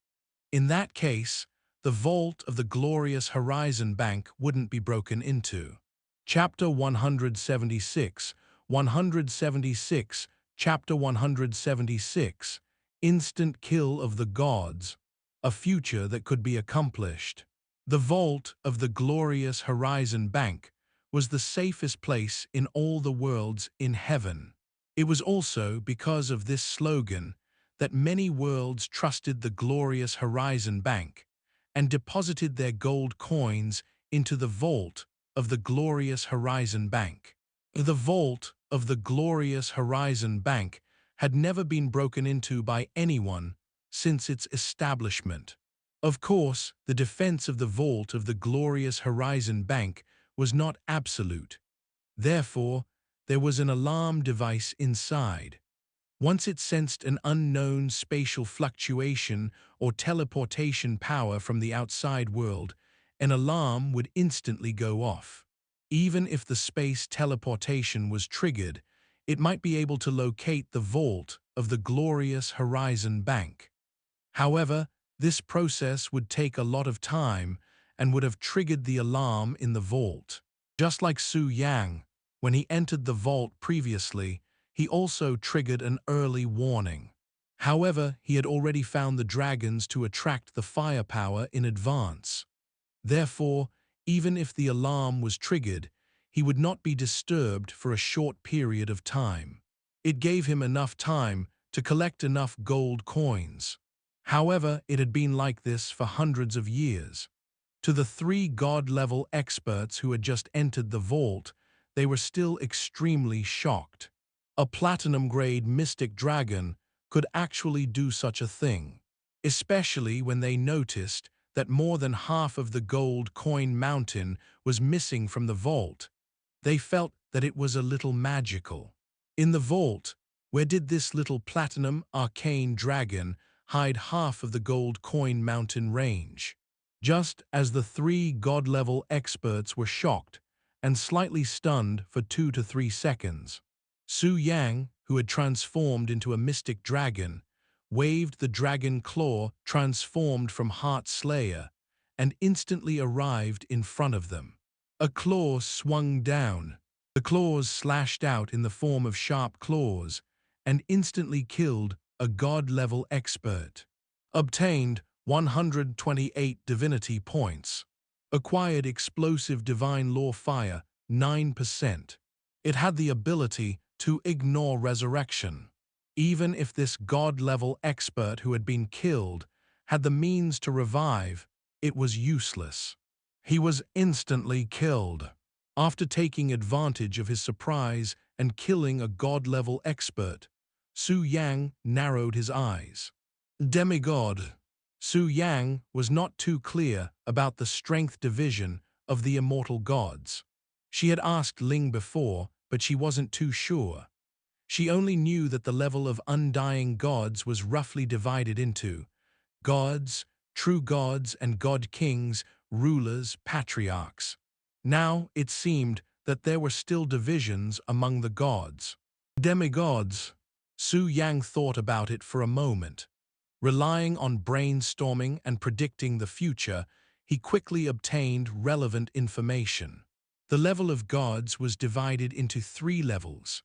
Speaker 1: In that case, the vault of the glorious Horizon Bank wouldn't be broken into. Chapter 176, 176, Chapter 176, Instant Kill of the Gods, a future that could be accomplished. The vault of the glorious Horizon Bank was the safest place in all the worlds in heaven. It was also because of this slogan that many worlds trusted the glorious Horizon Bank and deposited their gold coins into the vault of the glorious Horizon Bank. The vault of the glorious Horizon Bank had never been broken into by anyone since its establishment. Of course, the defense of the vault of the glorious Horizon Bank was not absolute. Therefore, there was an alarm device inside. Once it sensed an unknown spatial fluctuation or teleportation power from the outside world, an alarm would instantly go off. Even if the space teleportation was triggered, it might be able to locate the vault of the glorious Horizon Bank. However, this process would take a lot of time and would have triggered the alarm in the vault. Just like Su Yang, when he entered the vault previously, he also triggered an early warning. However, he had already found the dragons to attract the firepower in advance. Therefore, even if the alarm was triggered, he would not be disturbed for a short period of time. It gave him enough time to collect enough gold coins. However, it had been like this for hundreds of years. To the 3 god-level experts who had just entered the vault, they were still extremely shocked. A platinum-grade mystic dragon could actually do such a thing, especially when they noticed that more than half of the gold coin mountain was missing from the vault. They felt that it was a little magical. In the vault, where did this little platinum arcane dragon hide half of the gold coin mountain range? Just as the 3 god-level experts were shocked and slightly stunned for 2 to 3 seconds, Su Yang, who had transformed into a mystic dragon, waved the dragon claw transformed from Heart Slayer and instantly arrived in front of them. A claw swung down. The claws slashed out in the form of sharp claws and instantly killed a god-level expert. Obtained 128 divinity points. Acquired explosive divine law fire 9%. It had the ability to ignore resurrection. Even if this god-level expert who had been killed had the means to revive, it was useless. He was instantly killed. After taking advantage of his surprise and killing a god-level expert, Su Yang narrowed his eyes. Demigod. Su Yang was not too clear about the strength division of the immortal gods. She had asked Ling before, but she wasn't too sure. She only knew that the level of undying gods was roughly divided into gods, true gods and god kings, rulers, patriarchs. Now it seemed that there were still divisions among the gods. Demigods. Su Yang thought about it for a moment. Relying on brainstorming and predicting the future, he quickly obtained relevant information. The level of gods was divided into 3 levels: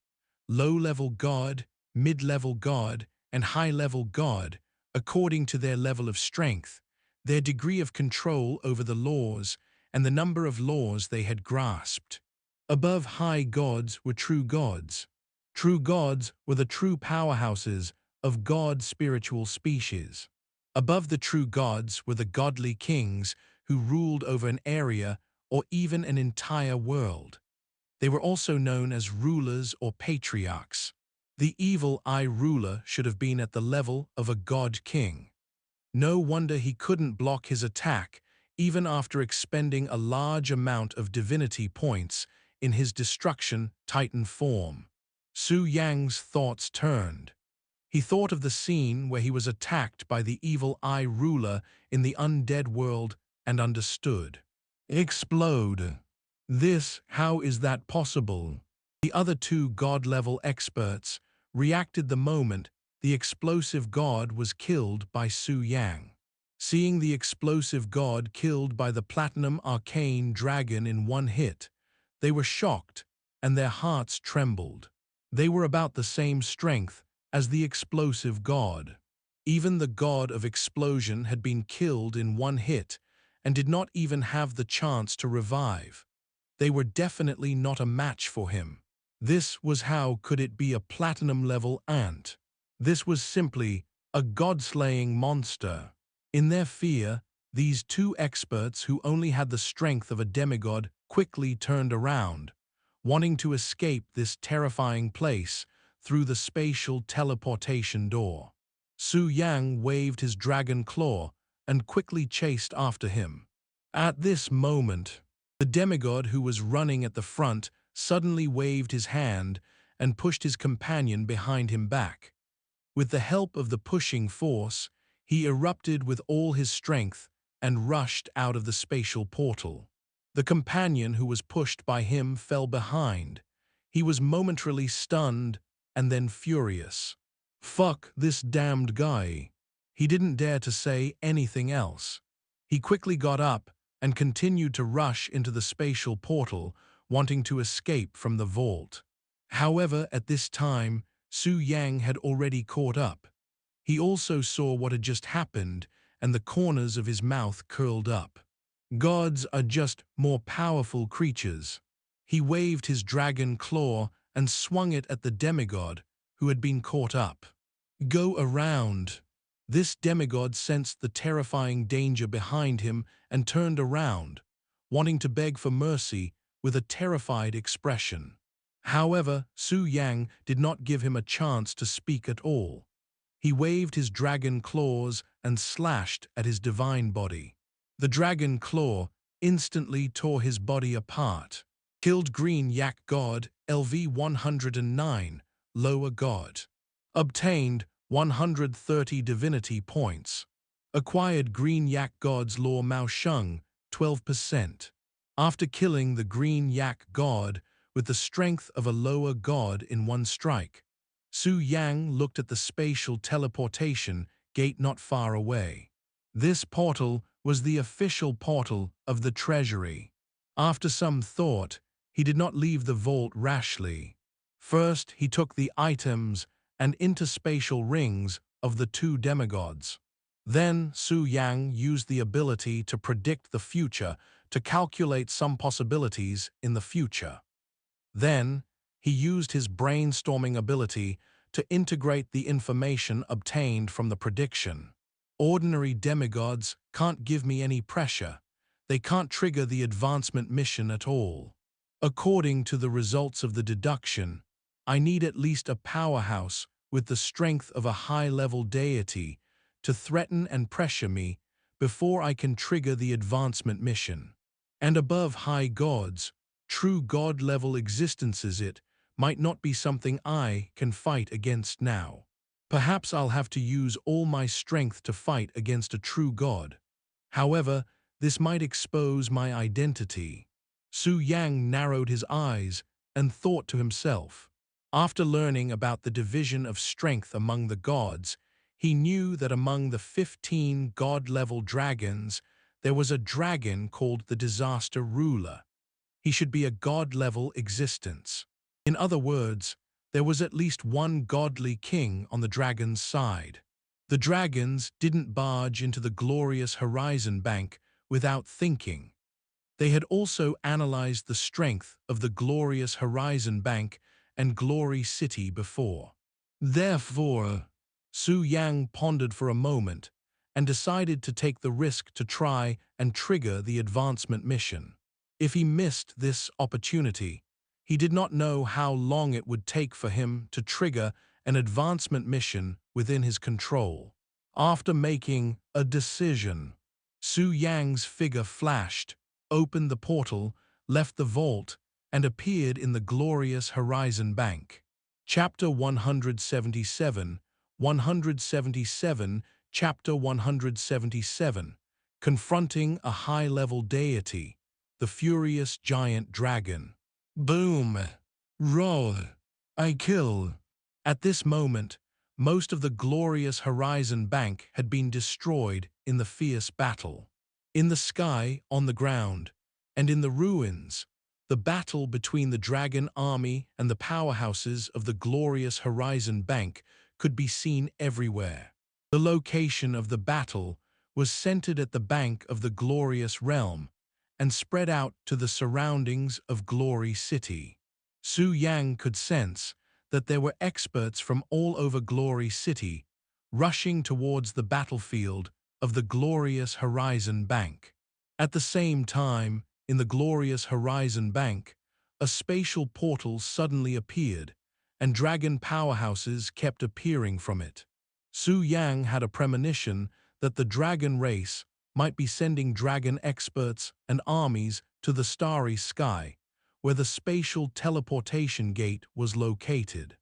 Speaker 1: low-level god, mid-level god, and high-level god, according to their level of strength, their degree of control over the laws, and the number of laws they had grasped. Above high gods were true gods. True gods were the true powerhouses of God's spiritual species. Above the true gods were the godly kings who ruled over an area or even an entire world. They were also known as rulers or patriarchs. The evil eye ruler should have been at the level of a god king. No wonder he couldn't block his attack, even after expending a large amount of divinity points in his destruction titan form. Su Yang's thoughts turned. He thought of the scene where he was attacked by the evil eye ruler in the undead world and understood. Explode. How is that possible? The other 2 god-level experts reacted the moment the explosive god was killed by Su Yang. Seeing the explosive god killed by the platinum arcane dragon in one hit, they were shocked and their hearts trembled. They were about the same strength as the explosive god. Even the god of explosion had been killed in one hit and did not even have the chance to revive. They were definitely not a match for him. How could it be a platinum-level ant? This was simply a god-slaying monster. In their fear, these 2 experts who only had the strength of a demigod quickly turned around, wanting to escape this terrifying place through the spatial teleportation door. Su Yang waved his dragon claw and quickly chased after him. At this moment, the demigod who was running at the front suddenly waved his hand and pushed his companion behind him back. With the help of the pushing force, he erupted with all his strength and rushed out of the spatial portal. The companion who was pushed by him fell behind. He was momentarily stunned and then furious. Fuck this damned guy. He didn't dare to say anything else. He quickly got up and continued to rush into the spatial portal, wanting to escape from the vault. However, at this time, Su Yang had already caught up. He also saw what had just happened, and the corners of his mouth curled up. Gods are just more powerful creatures. He waved his dragon claw and swung it at the demigod, who had been caught up. Go around. This demigod sensed the terrifying danger behind him and turned around, wanting to beg for mercy with a terrified expression. However, Su Yang did not give him a chance to speak at all. He waved his dragon claws and slashed at his divine body. The dragon claw instantly tore his body apart. Killed Green Yak God, LV 109, Lower God. Obtained 130 divinity points. Acquired Green Yak God's Law Mao Sheng, 12%. After killing the Green Yak God with the strength of a lower god in one strike, Su Yang looked at the spatial teleportation gate not far away. This portal was the official portal of the treasury. After some thought, he did not leave the vault rashly. First, he took the items and interspatial rings of the 2 demigods. Then, Su Yang used the ability to predict the future, to calculate some possibilities in the future. Then, he used his brainstorming ability to integrate the information obtained from the prediction. Ordinary demigods can't give me any pressure. They can't trigger the advancement mission at all. According to the results of the deduction, I need at least a powerhouse with the strength of a high-level deity to threaten and pressure me before I can trigger the advancement mission. And above high gods, true god-level existences, it might not be something I can fight against now. Perhaps I'll have to use all my strength to fight against a true god. However, this might expose my identity. Su Yang narrowed his eyes and thought to himself. After learning about the division of strength among the gods, he knew that among the 15 god-level dragons, there was a dragon called the Disaster Ruler. He should be a god-level existence. In other words, there was at least one godly king on the dragon's side. The dragons didn't barge into the glorious horizon bank without thinking. They had also analyzed the strength of the glorious horizon bank and glory city before. Therefore, Su Yang pondered for a moment and decided to take the risk to try and trigger the advancement mission. If he missed this opportunity, he did not know how long it would take for him to trigger an advancement mission within his control. After making a decision, Su Yang's figure flashed, opened the portal, left the vault, and appeared in the glorious horizon bank. Chapter 177, 177, Chapter 177, Confronting a High-Level Deity, the Furious Giant Dragon. Boom! Roar! I kill! At this moment, most of the glorious horizon bank had been destroyed in the fierce battle. In the sky, on the ground, and in the ruins, the battle between the dragon army and the powerhouses of the glorious horizon bank could be seen everywhere. The location of the battle was centered at the bank of the glorious realm and spread out to the surroundings of Glory City. Su Yang could sense that there were experts from all over Glory City rushing towards the battlefield of the glorious horizon bank. At the same time, in the glorious horizon bank, a spatial portal suddenly appeared, and dragon powerhouses kept appearing from it. Su Yang had a premonition that the dragon race might be sending dragon experts and armies to the starry sky, where the spatial teleportation gate was located.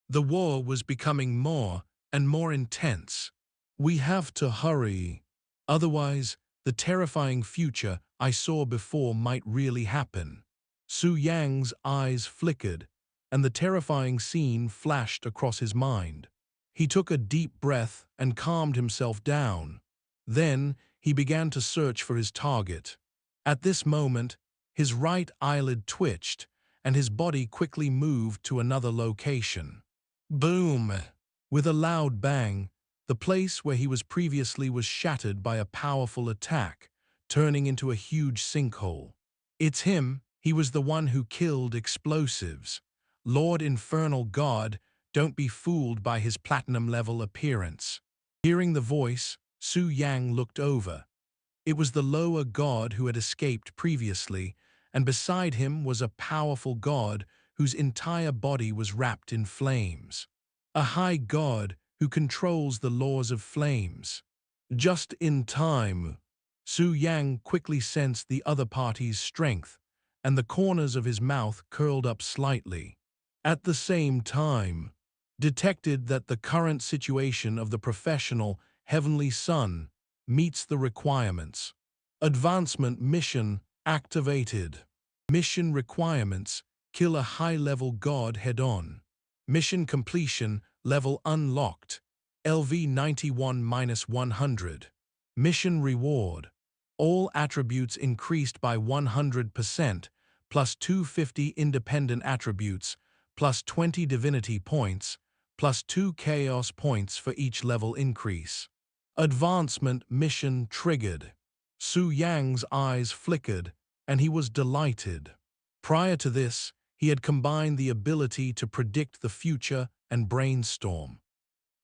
Speaker 1: The war was becoming more and more intense. We have to hurry. Otherwise, the terrifying future I saw before might really happen. Su Yang's eyes flickered, and the terrifying scene flashed across his mind. He took a deep breath and calmed himself down. Then, he began to search for his target. At this moment, his right eyelid twitched, and his body quickly moved to another location. Boom! With a loud bang, the place where he was previously was shattered by a powerful attack, turning into a huge sinkhole. It's him, he was the one who killed explosives. Lord Infernal God, don't be fooled by his platinum-level appearance. Hearing the voice, Su Yang looked over. It was the lower god who had escaped previously, and beside him was a powerful god whose entire body was wrapped in flames. A high god who controls the laws of flames. Just in time, Su Yang quickly sensed the other party's strength, and the corners of his mouth curled up slightly. At the same time, detected that the current situation of the professional Heavenly Son meets the requirements. Advancement mission activated. Mission requirements: kill a high-level god head-on. Mission completion level unlocked. LV 91-100. Mission reward: all attributes increased by 100%, plus 250 independent attributes, plus 20 divinity points, plus 2 chaos points for each level increase. Advancement mission triggered. Su Yang's eyes flickered, and he was delighted. Prior to this, he had combined the ability to predict the future and brainstorm.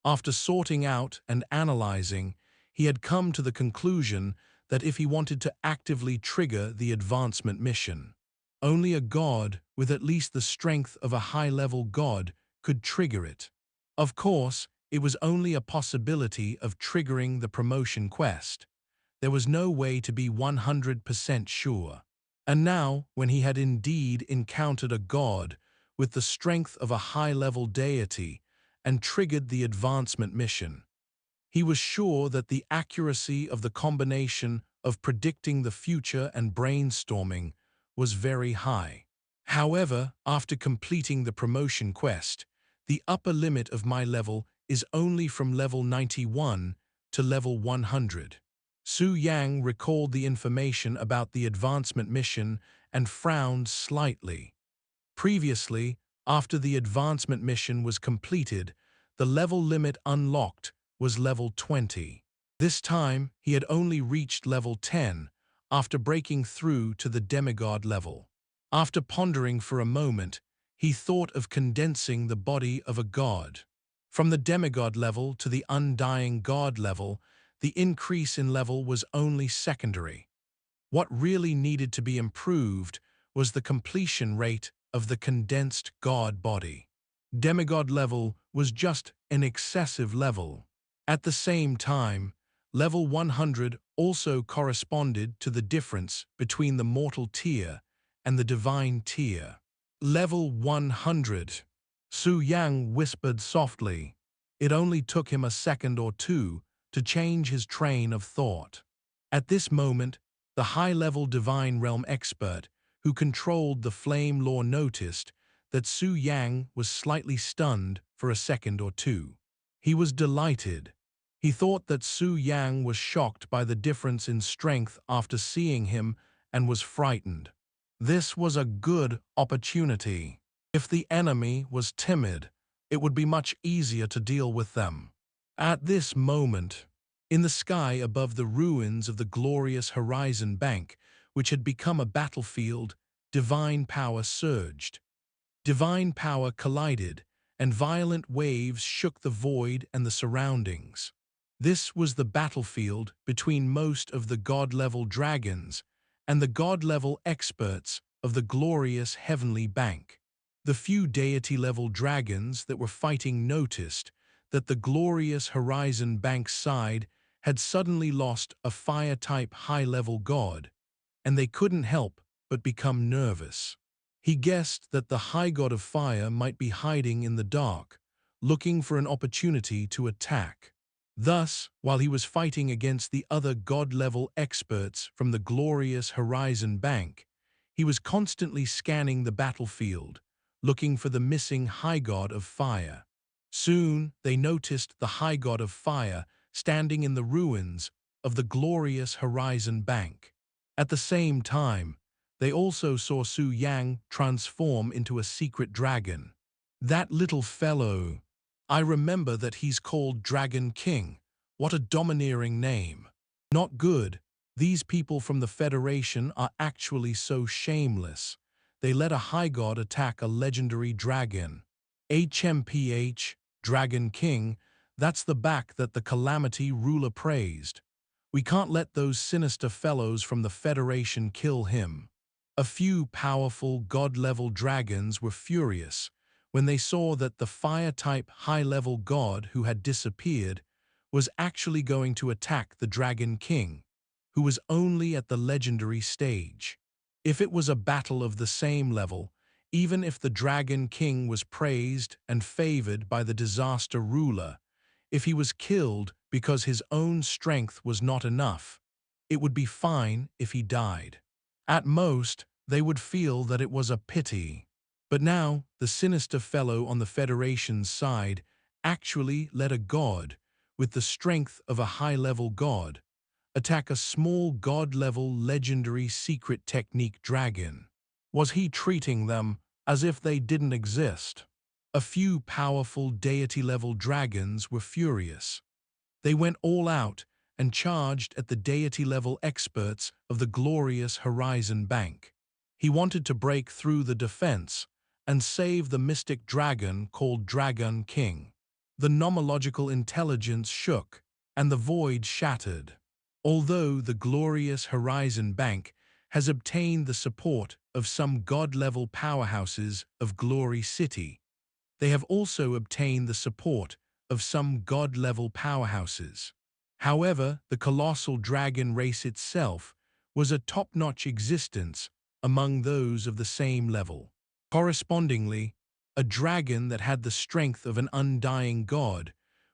Speaker 1: After sorting out and analyzing, he had come to the conclusion that if he wanted to actively trigger the advancement mission, only a god with at least the strength of a high-level god could trigger it. Of course, it was only a possibility of triggering the promotion quest. There was no way to be 100% sure. And now, when he had indeed encountered a god with the strength of a high-level deity and triggered the advancement mission, he was sure that the accuracy of the combination of predicting the future and brainstorming was very high. However, after completing the promotion quest, the upper limit of my level is only from level 91 to level 100. Su Yang recalled the information about the advancement mission and frowned slightly. Previously, after the advancement mission was completed, the level limit unlocked was level 20. This time, he had only reached level 10 after breaking through to the demigod level. After pondering for a moment, he thought of condensing the body of a god. From the demigod level to the undying god level, the increase in level was only secondary. What really needed to be improved was the completion rate of the condensed god body. Demigod level was just an excessive level. At the same time, level 100 also corresponded to the difference between the mortal tier and the divine tier. Level 100. Su Yang whispered softly. It only took him a second or two to change his train of thought. At this moment, the high-level divine realm expert who controlled the flame lore noticed that Su Yang was slightly stunned for a second or two. He was delighted. He thought that Su Yang was shocked by the difference in strength after seeing him and was frightened. This was a good opportunity. If the enemy was timid, it would be much easier to deal with them. At this moment, in the sky above the ruins of the glorious Horizon Bank, which had become a battlefield, divine power surged. Divine power collided, and violent waves shook the void and the surroundings. This was the battlefield between most of the god-level dragons and the god-level experts of the glorious Heavenly Bank. The few deity-level dragons that were fighting noticed that the glorious Horizon Bank side had suddenly lost a fire-type high-level god, and they couldn't help but become nervous. He guessed that the high god of fire might be hiding in the dark, looking for an opportunity to attack. Thus, while he was fighting against the other god-level experts from the glorious Horizon Bank, he was constantly scanning the battlefield, looking for the missing high god of fire. Soon, they noticed the high god of fire standing in the ruins of the glorious Horizon Bank. At the same time, they also saw Su Yang transform into a secret dragon. That little fellow. I remember that he's called Dragon King. What a domineering name. Not good. These people from the Federation are actually so shameless. They let a high god attack a legendary dragon. HMPH, Dragon King, that's the back that the Calamity ruler praised. We can't let those sinister fellows from the Federation kill him. A few powerful god-level dragons were furious when they saw that the fire-type high-level god who had disappeared was actually going to attack the Dragon King, who was only at the legendary stage. If it was a battle of the same level, even if the Dragon King was praised and favored by the disaster ruler, if he was killed because his own strength was not enough, it would be fine if he died. At most, they would feel that it was a pity. But now, the sinister fellow on the Federation's side actually let a god, with the strength of a high-level god, attack a small god-level legendary secret technique dragon. Was he treating them as if they didn't exist? A few powerful deity-level dragons were furious. They went all out and charged at the deity-level experts of the glorious Horizon Bank. He wanted to break through the defense and save the mystic dragon called Dragon King. The nomological intelligence shook, and the void shattered. Although the glorious Horizon Bank has obtained the support of some god-level powerhouses of Glory City, they have also obtained the support of some god-level powerhouses. However, the colossal dragon race itself was a top-notch existence among those of the same level. Correspondingly, a dragon that had the strength of an undying god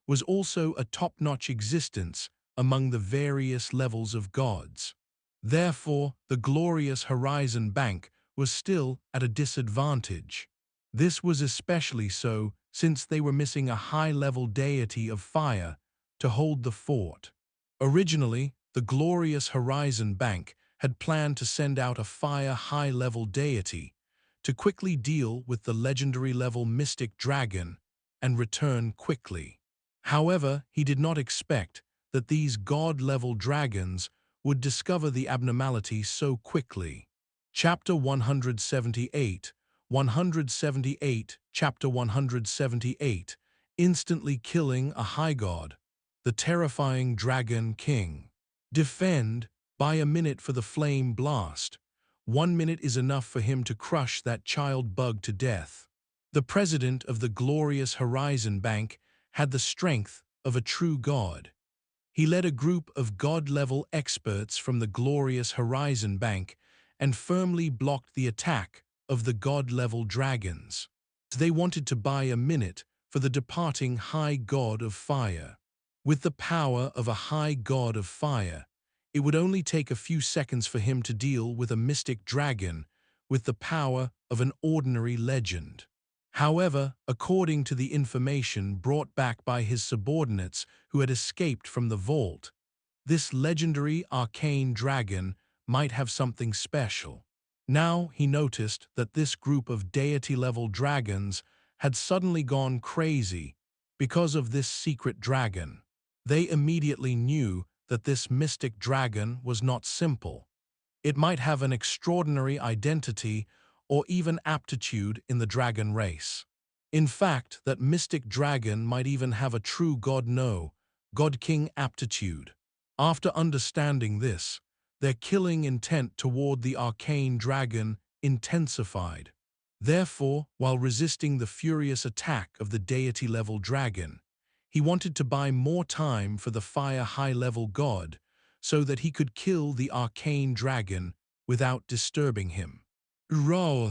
Speaker 1: was also a top-notch existence among the various levels of gods. Therefore, the glorious Horizon Bank was still at a disadvantage. This was especially so since they were missing a high-level deity of fire to hold the fort. Originally, the glorious Horizon Bank had planned to send out a fire high-level deity to quickly deal with the legendary-level mystic dragon and return quickly. However, he did not expect that these god-level dragons would discover the abnormality so quickly. Chapter 178, 178, Chapter 178, instantly killing a high god, the terrifying Dragon King. Defend by a minute for the flame blast. 1 minute is enough for him to crush that child bug to death. The president of the glorious Horizon Bank had the strength of a true god. He led a group of god-level experts from the glorious Horizon Bank and firmly blocked the attack of the god-level dragons. They wanted to buy a minute for the departing high god of fire. With the power of a high god of fire, it would only take a few seconds for him to deal with a mystic dragon with the power of an ordinary legend. However, according to the information brought back by his subordinates who had escaped from the vault, this legendary arcane dragon might have something special. Now he noticed that this group of deity-level dragons had suddenly gone crazy because of this secret dragon. They immediately knew that this mystic dragon was not simple. It might have an extraordinary identity or even aptitude in the dragon race. In fact, that mystic dragon might even have a true God King aptitude. After understanding this, their killing intent toward the arcane dragon intensified. Therefore, while resisting the furious attack of the deity-level dragon, he wanted to buy more time for the fire high-level god so that he could kill the arcane dragon without disturbing him. Roll.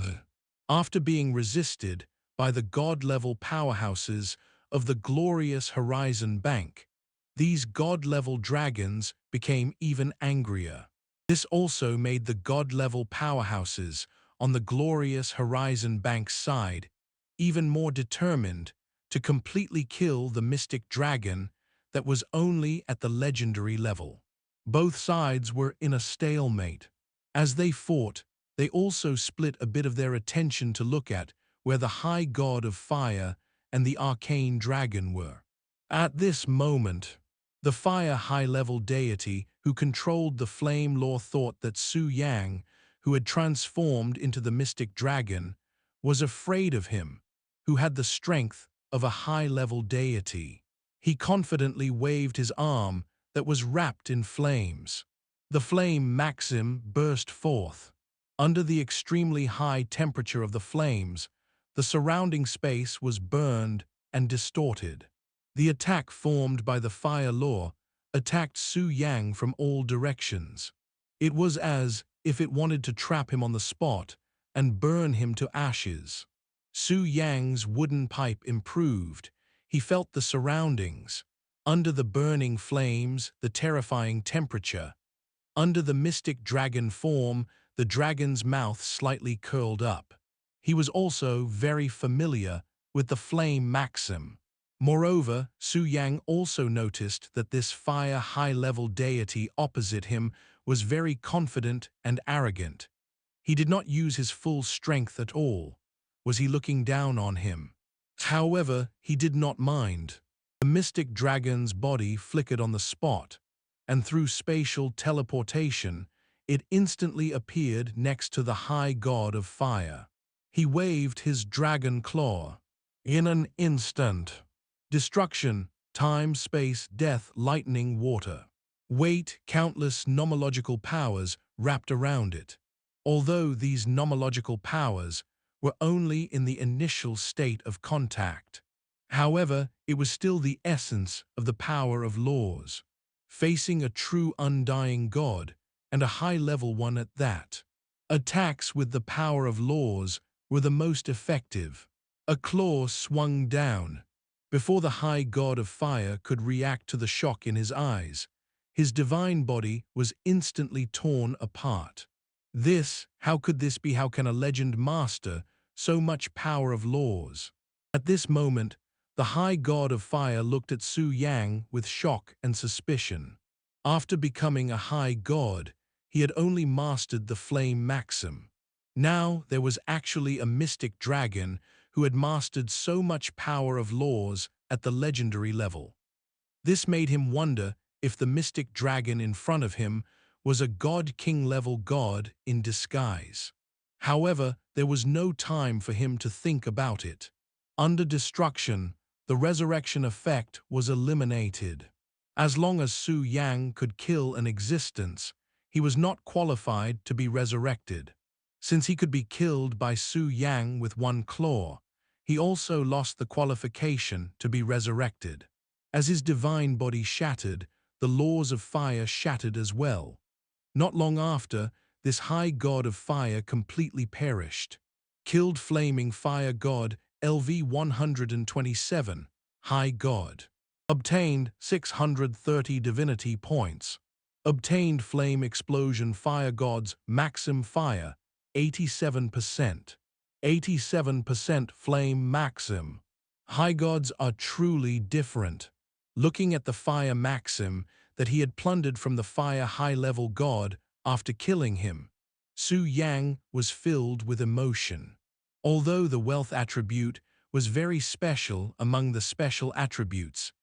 Speaker 1: After being resisted by the god-level powerhouses of the glorious Horizon Bank, these god-level dragons became even angrier. This also made the god-level powerhouses on the glorious Horizon Bank's side even more determined to completely kill the mystic dragon that was only at the legendary level. Both sides were in a stalemate. As they fought, they also split a bit of their attention to look at where the high god of fire and the arcane dragon were. At this moment, the fire high-level deity who controlled the flame law thought that Su Yang, who had transformed into the mystic dragon, was afraid of him, who had the strength of a high-level deity. He confidently waved his arm that was wrapped in flames. The flame maxim burst forth. Under the extremely high temperature of the flames, the surrounding space was burned and distorted. The attack formed by the fire law attacked Su Yang from all directions. It was as if it wanted to trap him on the spot and burn him to ashes. Su Yang's wooden pipe improved. He felt the surroundings. Under the burning flames, the terrifying temperature. Under the mystic dragon form, the dragon's mouth slightly curled up. He was also very familiar with the flame maxim. Moreover, Su Yang also noticed that this fire high-level deity opposite him was very confident and arrogant. He did not use his full strength at all. Was he looking down on him? However, he did not mind. The mystic dragon's body flickered on the spot, and through spatial teleportation, it instantly appeared next to the high god of fire. He waved his dragon claw. In an instant. Destruction, time, space, death, lightning, water. Weight, countless nomological powers wrapped around it. Although these nomological powers were only in the initial state of contact. However, it was still the essence of the power of laws, facing a true undying god, and a high-level one at that. Attacks with the power of laws were the most effective. A claw swung down. Before the high god of fire could react to the shock in his eyes, his divine body was instantly torn apart. How could this be? How can a legend master so much power of laws? At this moment, the high god of fire looked at Su Yang with shock and suspicion. After becoming a high god, he had only mastered the flame maxim. Now there was actually a mystic dragon who had mastered so much power of laws at the legendary level. This made him wonder if the mystic dragon in front of him was a god-king level god in disguise. However, there was no time for him to think about it. Under destruction, the resurrection effect was eliminated. As long as Su Yang could kill an existence, he was not qualified to be resurrected. Since he could be killed by Su Yang with one claw, he also lost the qualification to be resurrected. As his divine body shattered, the laws of fire shattered as well. Not long after, this high god of fire completely perished. Killed flaming fire god LV 127, high god. Obtained 630 divinity points. Obtained flame explosion fire gods maxim fire 87%. 87% flame maxim. High gods are truly different. Looking at the fire maxim that he had plundered from the fire high-level god after killing him, Su Yang was filled with emotion. Although the wealth attribute was very special among the special attributes,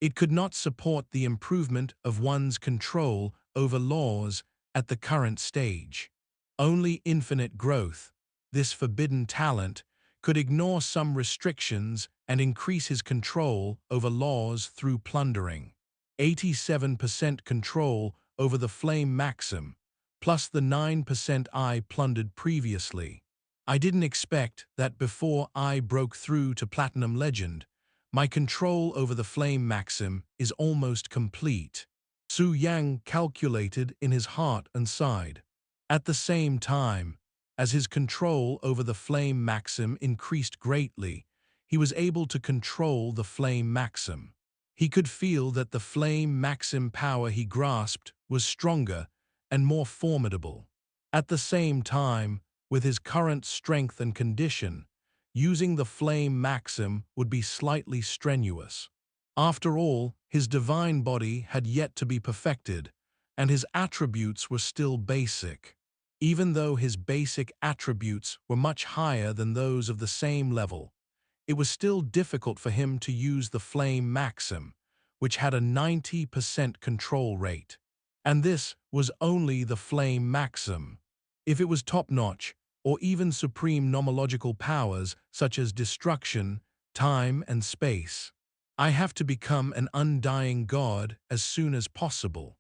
Speaker 1: it could not support the improvement of one's control over laws at the current stage. Only infinite growth, this forbidden talent, could ignore some restrictions and increase his control over laws through plundering. 87% control over the flame maxim, plus the 9% I plundered previously. I didn't expect that before I broke through to Platinum Legend, my control over the flame maxim is almost complete. Su Yang calculated in his heart and sighed. At the same time, as his control over the flame maxim increased greatly, he was able to control the flame maxim. He could feel that the flame maxim power he grasped was stronger and more formidable. At the same time, with his current strength and condition, using the flame maxim would be slightly strenuous. After all, his divine body had yet to be perfected, and his attributes were still basic. Even though his basic attributes were much higher than those of the same level, it was still difficult for him to use the flame maxim, which had a 90% control rate. And this was only the flame maxim. If it was top-notch, or even supreme nomological powers such as destruction, time, and space, I have to become an undying god as soon as possible.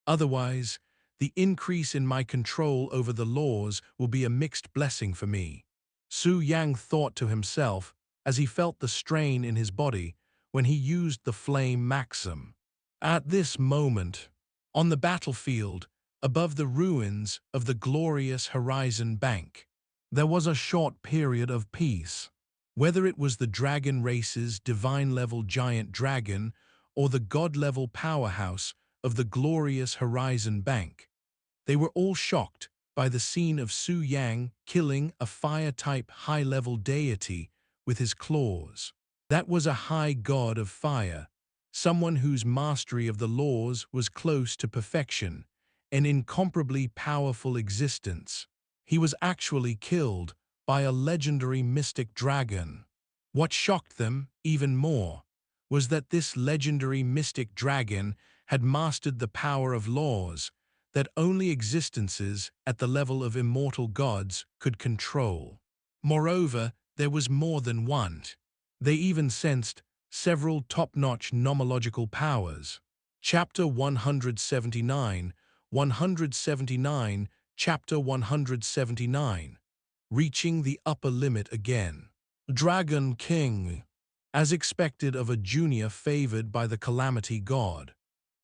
Speaker 1: Otherwise, the increase in my control over the laws will be a mixed blessing for me. Su Yang thought to himself as he felt the strain in his body when he used the flame maxim. At this moment, on the battlefield, above the ruins of the glorious Horizon Bank, there was a short period of peace. Whether it was the dragon race's divine-level giant dragon or the god-level powerhouse of the glorious Horizon Bank, they were all shocked by the scene of Su Yang killing a fire-type high-level deity with his claws. That was a high god of fire, someone whose mastery of the laws was close to perfection, an incomparably powerful existence. He was actually killed by a legendary mystic dragon. What shocked them even more was that this legendary mystic dragon had mastered the power of laws that only existences at the level of immortal gods could control. Moreover, there was more than one. They even sensed several top-notch nomological powers. Chapter 179, 179, Chapter 179. Reaching the upper limit again. Dragon King. As expected of a junior favored by the Calamity God.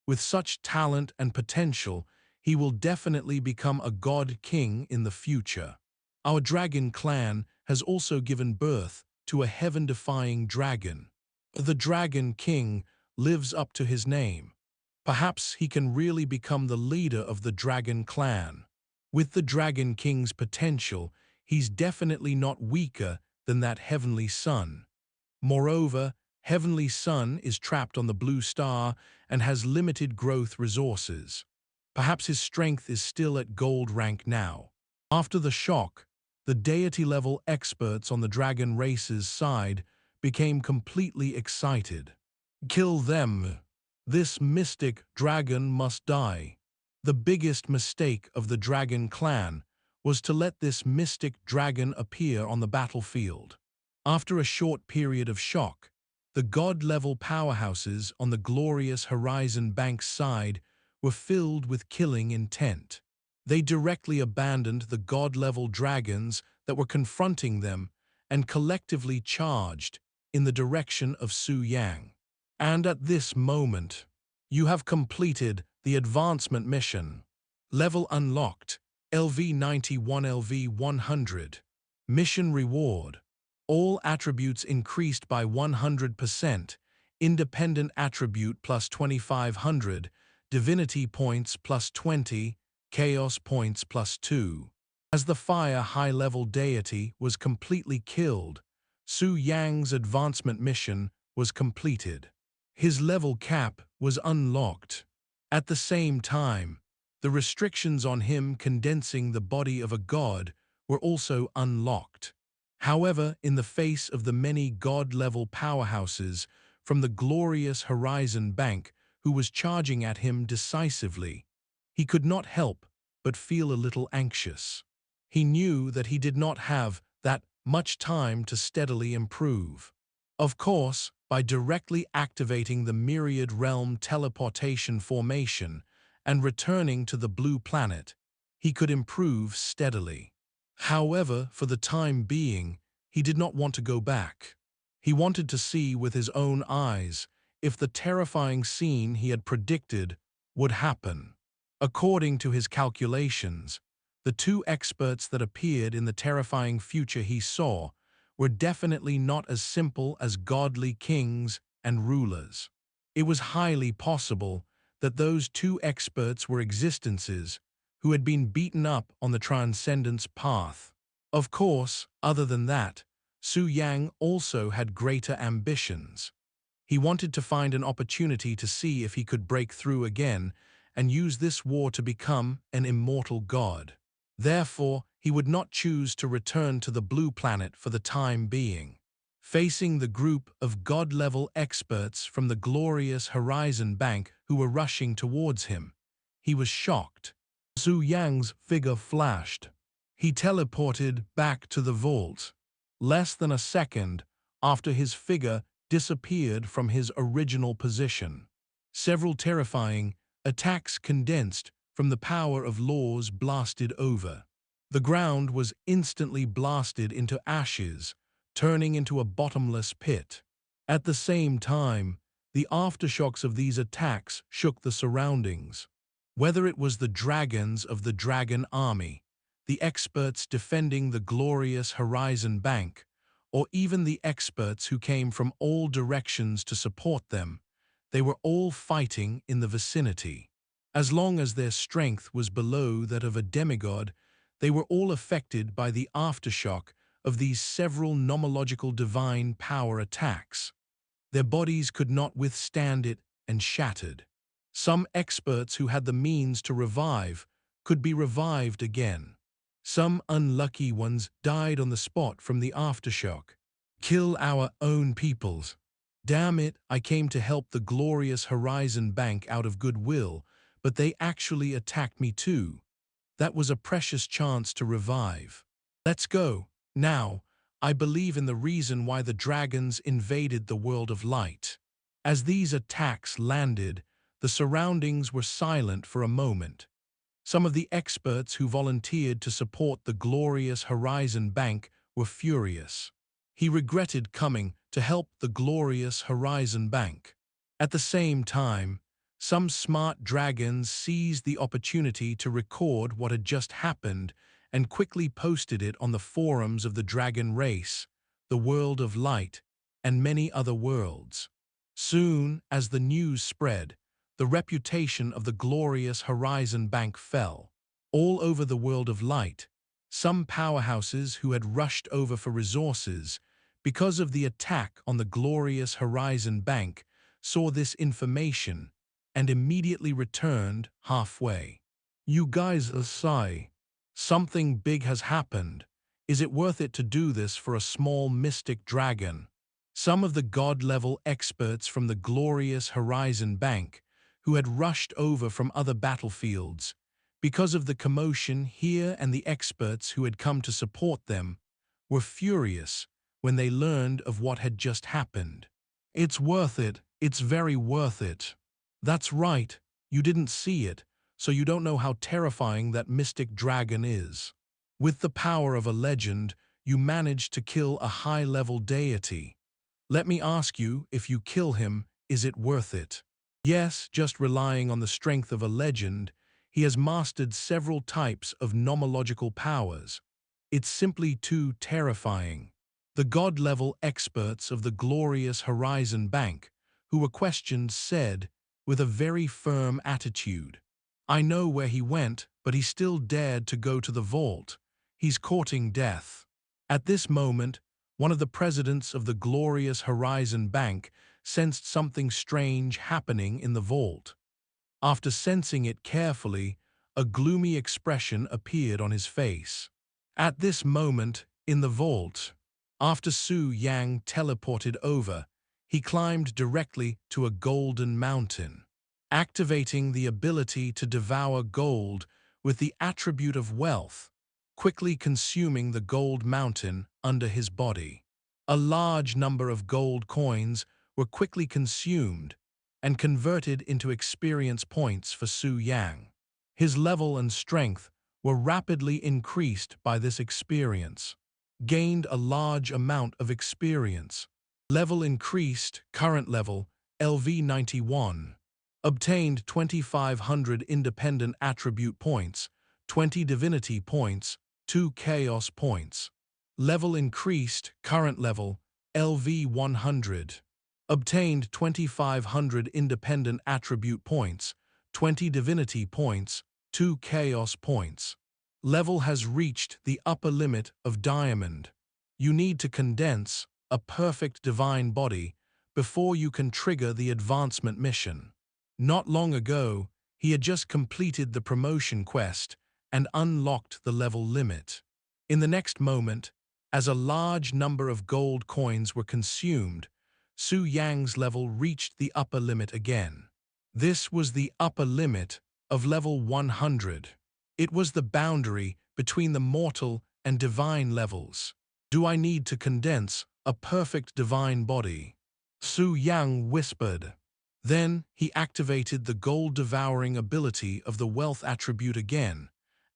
Speaker 1: With such talent and potential, he will definitely become a god king in the future. Our dragon clan has also given birth to a heaven-defying dragon. The Dragon King lives up to his name. Perhaps he can really become the leader of the dragon clan. With the Dragon King's potential, he's definitely not weaker than that Heavenly Sun. Moreover, Heavenly Sun is trapped on the blue star and has limited growth resources. Perhaps his strength is still at gold rank now. After the shock, the deity-level experts on the dragon race's side became completely excited. Kill them. This mystic dragon must die. The biggest mistake of the dragon clan was to let this mystic dragon appear on the battlefield. After a short period of shock, the god-level powerhouses on the glorious Horizon Bank's side were filled with killing intent. They directly abandoned the god-level dragons that were confronting them and collectively charged in the direction of Su Yang. And at this moment, you have completed the advancement mission. Level unlocked, LV91 LV100. Mission reward. All attributes increased by 100%, independent attribute plus 2500, divinity points plus 20, chaos points plus 2. As the fire high-level deity was completely killed, Su Yang's advancement mission was completed. His level cap was unlocked. At the same time, the restrictions on him condensing the body of a god were also unlocked. However, in the face of the many god-level powerhouses from the glorious Horizon Bank who was charging at him decisively, he could not help but feel a little anxious. He knew that he did not have that much time to steadily improve. Of course, by directly activating the Myriad Realm teleportation formation and returning to the blue planet, he could improve steadily. However, for the time being, he did not want to go back. He wanted to see with his own eyes if the terrifying scene he had predicted would happen. According to his calculations, the two experts that appeared in the terrifying future he saw were definitely not as simple as godly kings and rulers. It was highly possible that those two experts were existences who had been beaten up on the transcendence path. Of course, other than that, Su Yang also had greater ambitions. He wanted to find an opportunity to see if he could break through again and use this war to become an immortal god. Therefore, he would not choose to return to the blue planet for the time being. Facing the group of god-level experts from the glorious Horizon Bank who were rushing towards him, he was shocked. Su Yang's figure flashed. He teleported back to the vault. Less than a second after his figure disappeared from his original position. Several terrifying attacks condensed from the power of laws blasted over. The ground was instantly blasted into ashes, turning into a bottomless pit. At the same time, the aftershocks of these attacks shook the surroundings. Whether it was the dragons of the Dragon Army, the experts defending the glorious Horizon Bank, or even the experts who came from all directions to support them, they were all fighting in the vicinity. As long as their strength was below that of a demigod, they were all affected by the aftershock of these several nomological divine power attacks. Their bodies could not withstand it and shattered. Some experts who had the means to revive could be revived again. Some unlucky ones died on the spot from the aftershock. Kill our own peoples. Damn it, I came to help the glorious Horizon Bank out of goodwill, but they actually attacked me too. That was a precious chance to revive. Let's go. Now, I believe in the reason why the dragons invaded the world of light. As these attacks landed, the surroundings were silent for a moment. Some of the experts who volunteered to support the glorious Horizon Bank were furious. He regretted coming to help the glorious Horizon Bank. At the same time, some smart dragons seized the opportunity to record what had just happened and quickly posted it on the forums of the dragon race, the world of light, and many other worlds. Soon as the news spread, the reputation of the glorious Horizon Bank fell. all over the world of light. Some powerhouses who had rushed over for resources because of the attack on the glorious Horizon Bank saw this information and immediately returned halfway. You guys say, something big has happened. Is it worth it to do this for a small mystic dragon? Some of the god-level experts from the glorious Horizon Bank, who had rushed over from other battlefields, because of the commotion here and the experts who had come to support them, were furious when they learned of what had just happened. It's worth it. It's very worth it. That's right. You didn't see it, so you don't know how terrifying that mystic dragon is. With the power of a legend, you managed to kill a high-level deity. Let me ask you, if you kill him, is it worth it? Yes, just relying on the strength of a legend, he has mastered several types of nomological powers. It's simply too terrifying. The god-level experts of the glorious Horizon Bank, who were questioned, said, with a very firm attitude, I know where he went, but he still dared to go to the vault. He's courting death. At this moment, one of the presidents of the glorious Horizon Bank sensed something strange happening in the vault. After sensing it carefully, a gloomy expression appeared on his face. At this moment, in the vault, after Su Yang teleported over, he climbed directly to a golden mountain, activating the ability to devour gold with the attribute of wealth, quickly consuming the gold mountain under his body. A large number of gold coins were quickly consumed and converted into experience points for Su Yang. His level and strength were rapidly increased by this experience. Gained a large amount of experience. Level increased, current level, LV91. Obtained 2,500 independent attribute points, 20 divinity points, 2 chaos points. Level increased, current level, LV100. Obtained 2,500 independent attribute points, 20 divinity points, 2 chaos points. Level has reached the upper limit of diamond. You need to condense a perfect divine body before you can trigger the advancement mission. Not long ago, he had just completed the promotion quest and unlocked the level limit. In the next moment, as a large number of gold coins were consumed, Su Yang's level reached the upper limit again. This was the upper limit of level 100. It was the boundary between the mortal and divine levels. Do I need to condense a perfect divine body? Su Yang whispered. Then he activated the gold-devouring ability of the wealth attribute again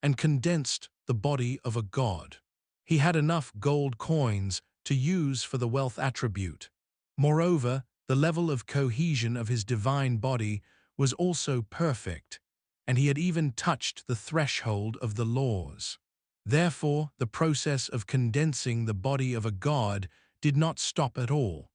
Speaker 1: and condensed the body of a god. He had enough gold coins to use for the wealth attribute. Moreover, the level of cohesion of his divine body was also perfect, and he had even touched the threshold of the laws. Therefore, the process of condensing the body of a god did not stop at all.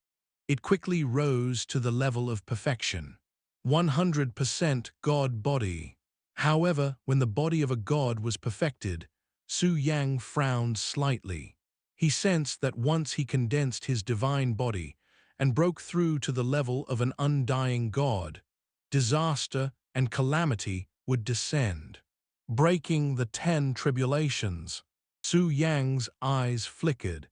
Speaker 1: It quickly rose to the level of perfection. 100% god body. However, when the body of a god was perfected, Su Yang frowned slightly. He sensed that once he condensed his divine body and broke through to the level of an undying god, disaster and calamity would descend. Breaking the 10 tribulations. Su Yang's eyes flickered,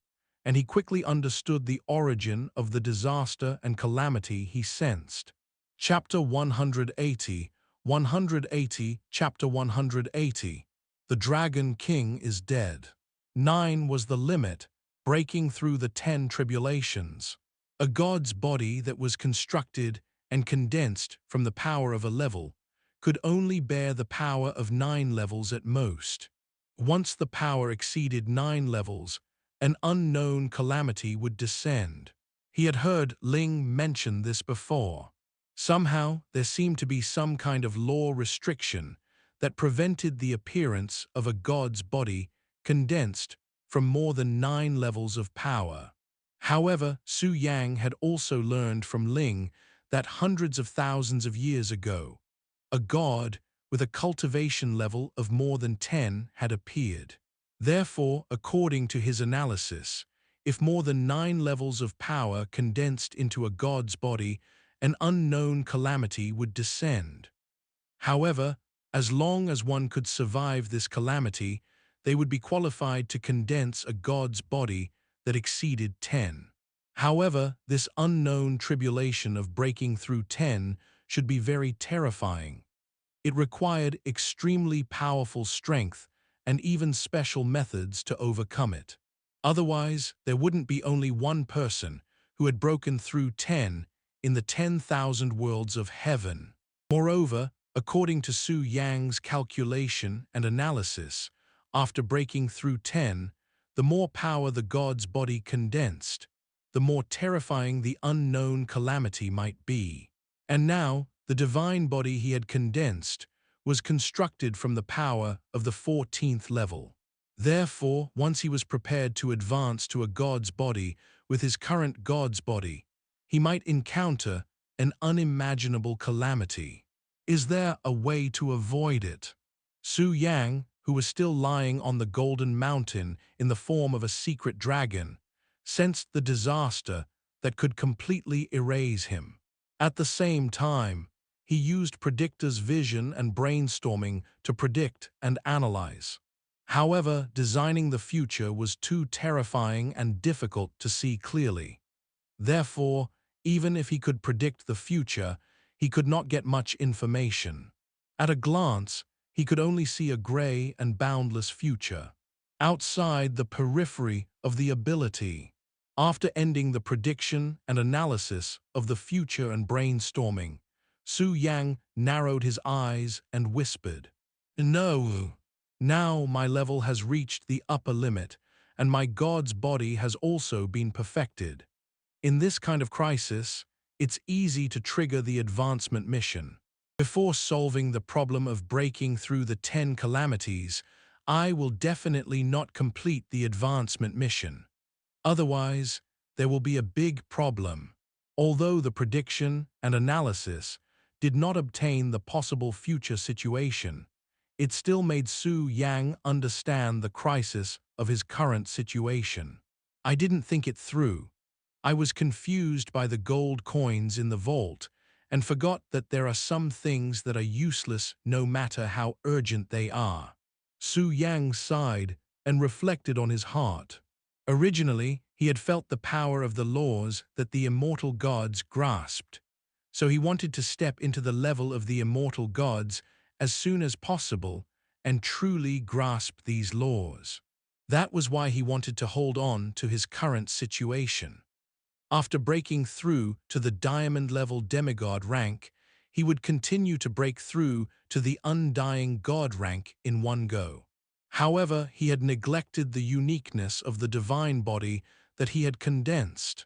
Speaker 1: and he quickly understood the origin of the disaster and calamity he sensed. Chapter 180, 180, Chapter 180. The Dragon King is dead. 9 was the limit, breaking through the 10 tribulations. A god's body that was constructed and condensed from the power of a level could only bear the power of 9 levels at most. Once the power exceeded 9 levels, an unknown calamity would descend. He had heard Ling mention this before. Somehow, there seemed to be some kind of law restriction that prevented the appearance of a god's body condensed from more than 9 levels of power. However, Su Yang had also learned from Ling that hundreds of thousands of years ago, a god with a cultivation level of more than 10 had appeared. Therefore, according to his analysis, if more than 9 levels of power condensed into a god's body, an unknown calamity would descend. However, as long as one could survive this calamity, they would be qualified to condense a god's body that exceeded 10. However, this unknown tribulation of breaking through 10 should be very terrifying. It required extremely powerful strength and even special methods to overcome it. Otherwise, there wouldn't be only one person who had broken through 10 in the 10,000 worlds of heaven. Moreover, according to Su Yang's calculation and analysis, after breaking through 10, the more power the god's body condensed, the more terrifying the unknown calamity might be. And now, the divine body he had condensed was constructed from the power of the 14th level. Therefore, once he was prepared to advance to a god's body with his current god's body, he might encounter an unimaginable calamity. Is there a way to avoid it? Su Yang, who was still lying on the golden mountain in the form of a secret dragon, sensed the disaster that could completely erase him. At the same time, he used predictor's vision and brainstorming to predict and analyze. However, designing the future was too terrifying and difficult to see clearly. Therefore, even if he could predict the future, he could not get much information. At a glance, he could only see a gray and boundless future, outside the periphery of the ability. After ending the prediction and analysis of the future and brainstorming, Su Yang narrowed his eyes and whispered, "No, now my level has reached the upper limit, and my god's body has also been perfected. In this kind of crisis, it's easy to trigger the advancement mission. Before solving the problem of breaking through the 10 calamities, I will definitely not complete the advancement mission. Otherwise, there will be a big problem." Although the prediction and analysis did not obtain the possible future situation, it still made Su Yang understand the crisis of his current situation. "I didn't think it through. I was confused by the gold coins in the vault and forgot that there are some things that are useless no matter how urgent they are." Su Yang sighed and reflected on his heart. Originally, he had felt the power of the laws that the immortal gods grasped, so he wanted to step into the level of the immortal gods as soon as possible and truly grasp these laws. That was why he wanted to hold on to his current situation. After breaking through to the diamond-level demigod rank, he would continue to break through to the undying god rank in one go. However, he had neglected the uniqueness of the divine body that he had condensed.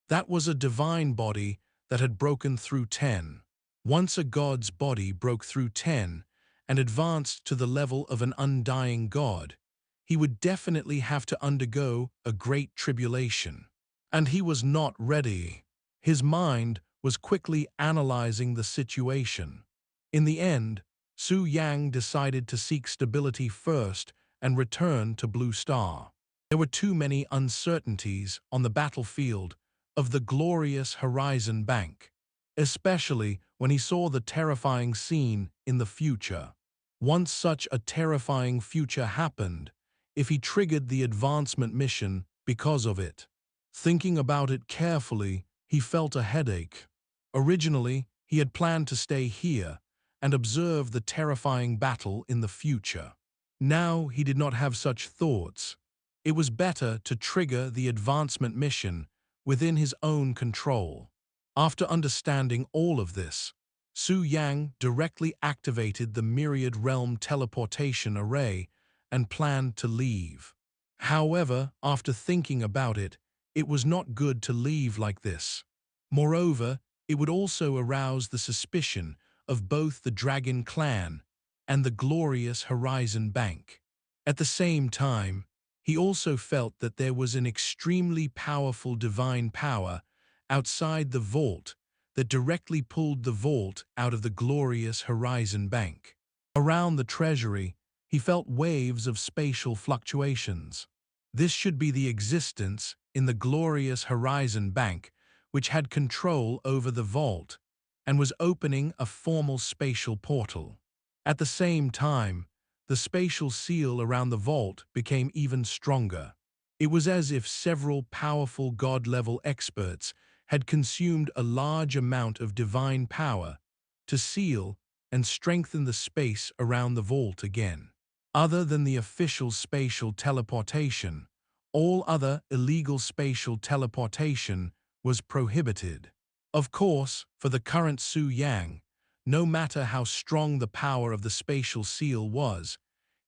Speaker 1: That was a divine body that had broken through 10. Once a god's body broke through 10 and advanced to the level of an undying god, he would definitely have to undergo a great tribulation. And he was not ready. His mind was quickly analyzing the situation. In the end, Su Yang decided to seek stability first and return to Blue Star. There were too many uncertainties on the battlefield of the glorious Horizon Bank, especially when he saw the terrifying scene in the future. Once such a terrifying future happened, if he triggered the advancement mission because of it. Thinking about it carefully, he felt a headache. Originally, he had planned to stay here and observe the terrifying battle in the future. Now he did not have such thoughts. It was better to trigger the advancement mission within his own control. After understanding all of this, Su Yang directly activated the Myriad Realm teleportation array and planned to leave. However, after thinking about it, it was not good to leave like this. Moreover, it would also arouse the suspicion of both the Dragon Clan and the glorious Horizon Bank. At the same time, he also felt that there was an extremely powerful divine power outside the vault that directly pulled the vault out of the glorious Horizon Bank. Around the treasury, he felt waves of spatial fluctuations. This should be the existence in the glorious Horizon Bank, which had control over the vault and was opening a formal spatial portal. At the same time, the spatial seal around the vault became even stronger. It was as if several powerful God-level experts had consumed a large amount of divine power to seal and strengthen the space around the vault again. Other than the official spatial teleportation, all other illegal spatial teleportation was prohibited. Of course, for the current Su Yang, no matter how strong the power of the spatial seal was,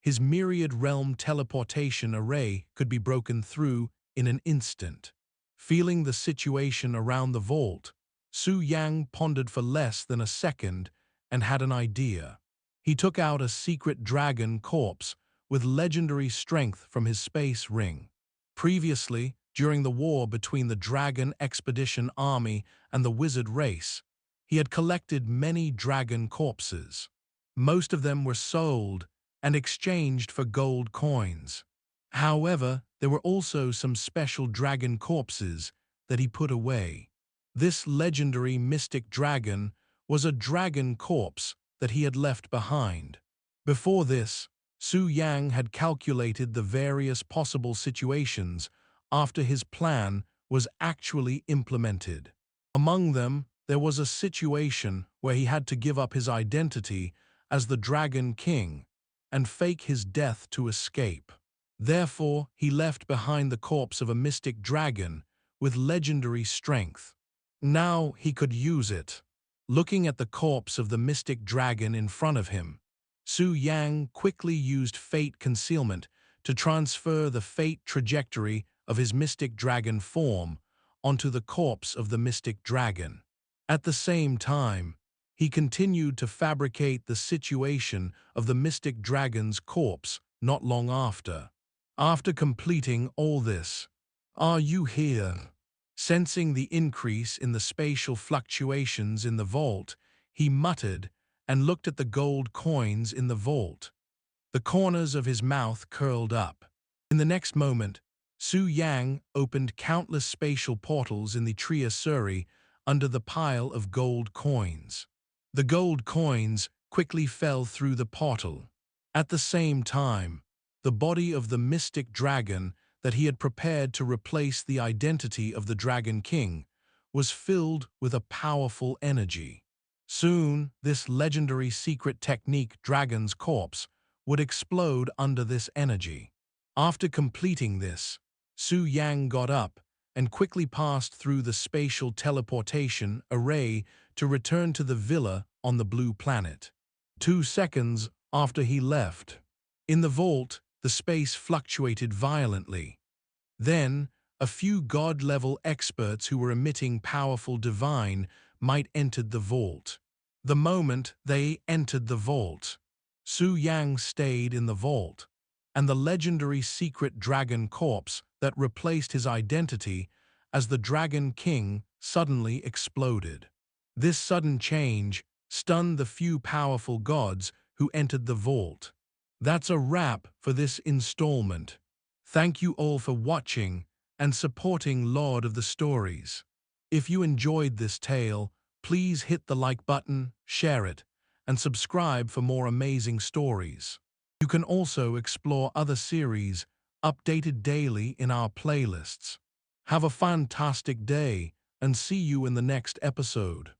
Speaker 1: his myriad realm teleportation array could be broken through in an instant. Feeling the situation around the vault, Su Yang pondered for less than a second and had an idea. He took out a secret dragon corpse with legendary strength from his space ring. Previously, during the war between the Dragon Expedition Army and the Wizard race, he had collected many dragon corpses. Most of them were sold and exchanged for gold coins. However, there were also some special dragon corpses that he put away. This legendary mystic dragon was a dragon corpse that he had left behind. Before this, Su Yang had calculated the various possible situations after his plan was actually implemented. Among them, there was a situation where he had to give up his identity as the Dragon King and fake his death to escape. Therefore, he left behind the corpse of a mystic dragon with legendary strength. Now he could use it. Looking at the corpse of the mystic dragon in front of him, Su Yang quickly used fate concealment to transfer the fate trajectory of his mystic dragon form onto the corpse of the mystic dragon. At the same time, he continued to fabricate the situation of the mystic dragon's corpse not long after. After completing all this, "Are you here?" Sensing the increase in the spatial fluctuations in the vault, he muttered and looked at the gold coins in the vault. The corners of his mouth curled up. In the next moment, Su Yang opened countless spatial portals in the treasury under the pile of gold coins. The gold coins quickly fell through the portal. At the same time, the body of the mystic dragon that he had prepared to replace the identity of the Dragon King was filled with a powerful energy. Soon, this legendary secret technique Dragon's Corpse would explode under this energy. After completing this, Su Yang got up and quickly passed through the spatial teleportation array to return to the villa on the blue planet. 2 seconds after he left, in the vault, the space fluctuated violently. Then, a few god-level experts who were emitting powerful divine might entered the vault. The moment they entered the vault, Su Yang stayed in the vault, and the legendary secret dragon corpse that replaced his identity as the Dragon King suddenly exploded. This sudden change stunned the few powerful gods who entered the vault. That's a wrap for this installment. Thank you all for watching and supporting Lord of the Stories. If you enjoyed this tale, please hit the like button, share it, and subscribe for more amazing stories. You can also explore other series updated daily in our playlists. Have a fantastic day and see you in the next episode.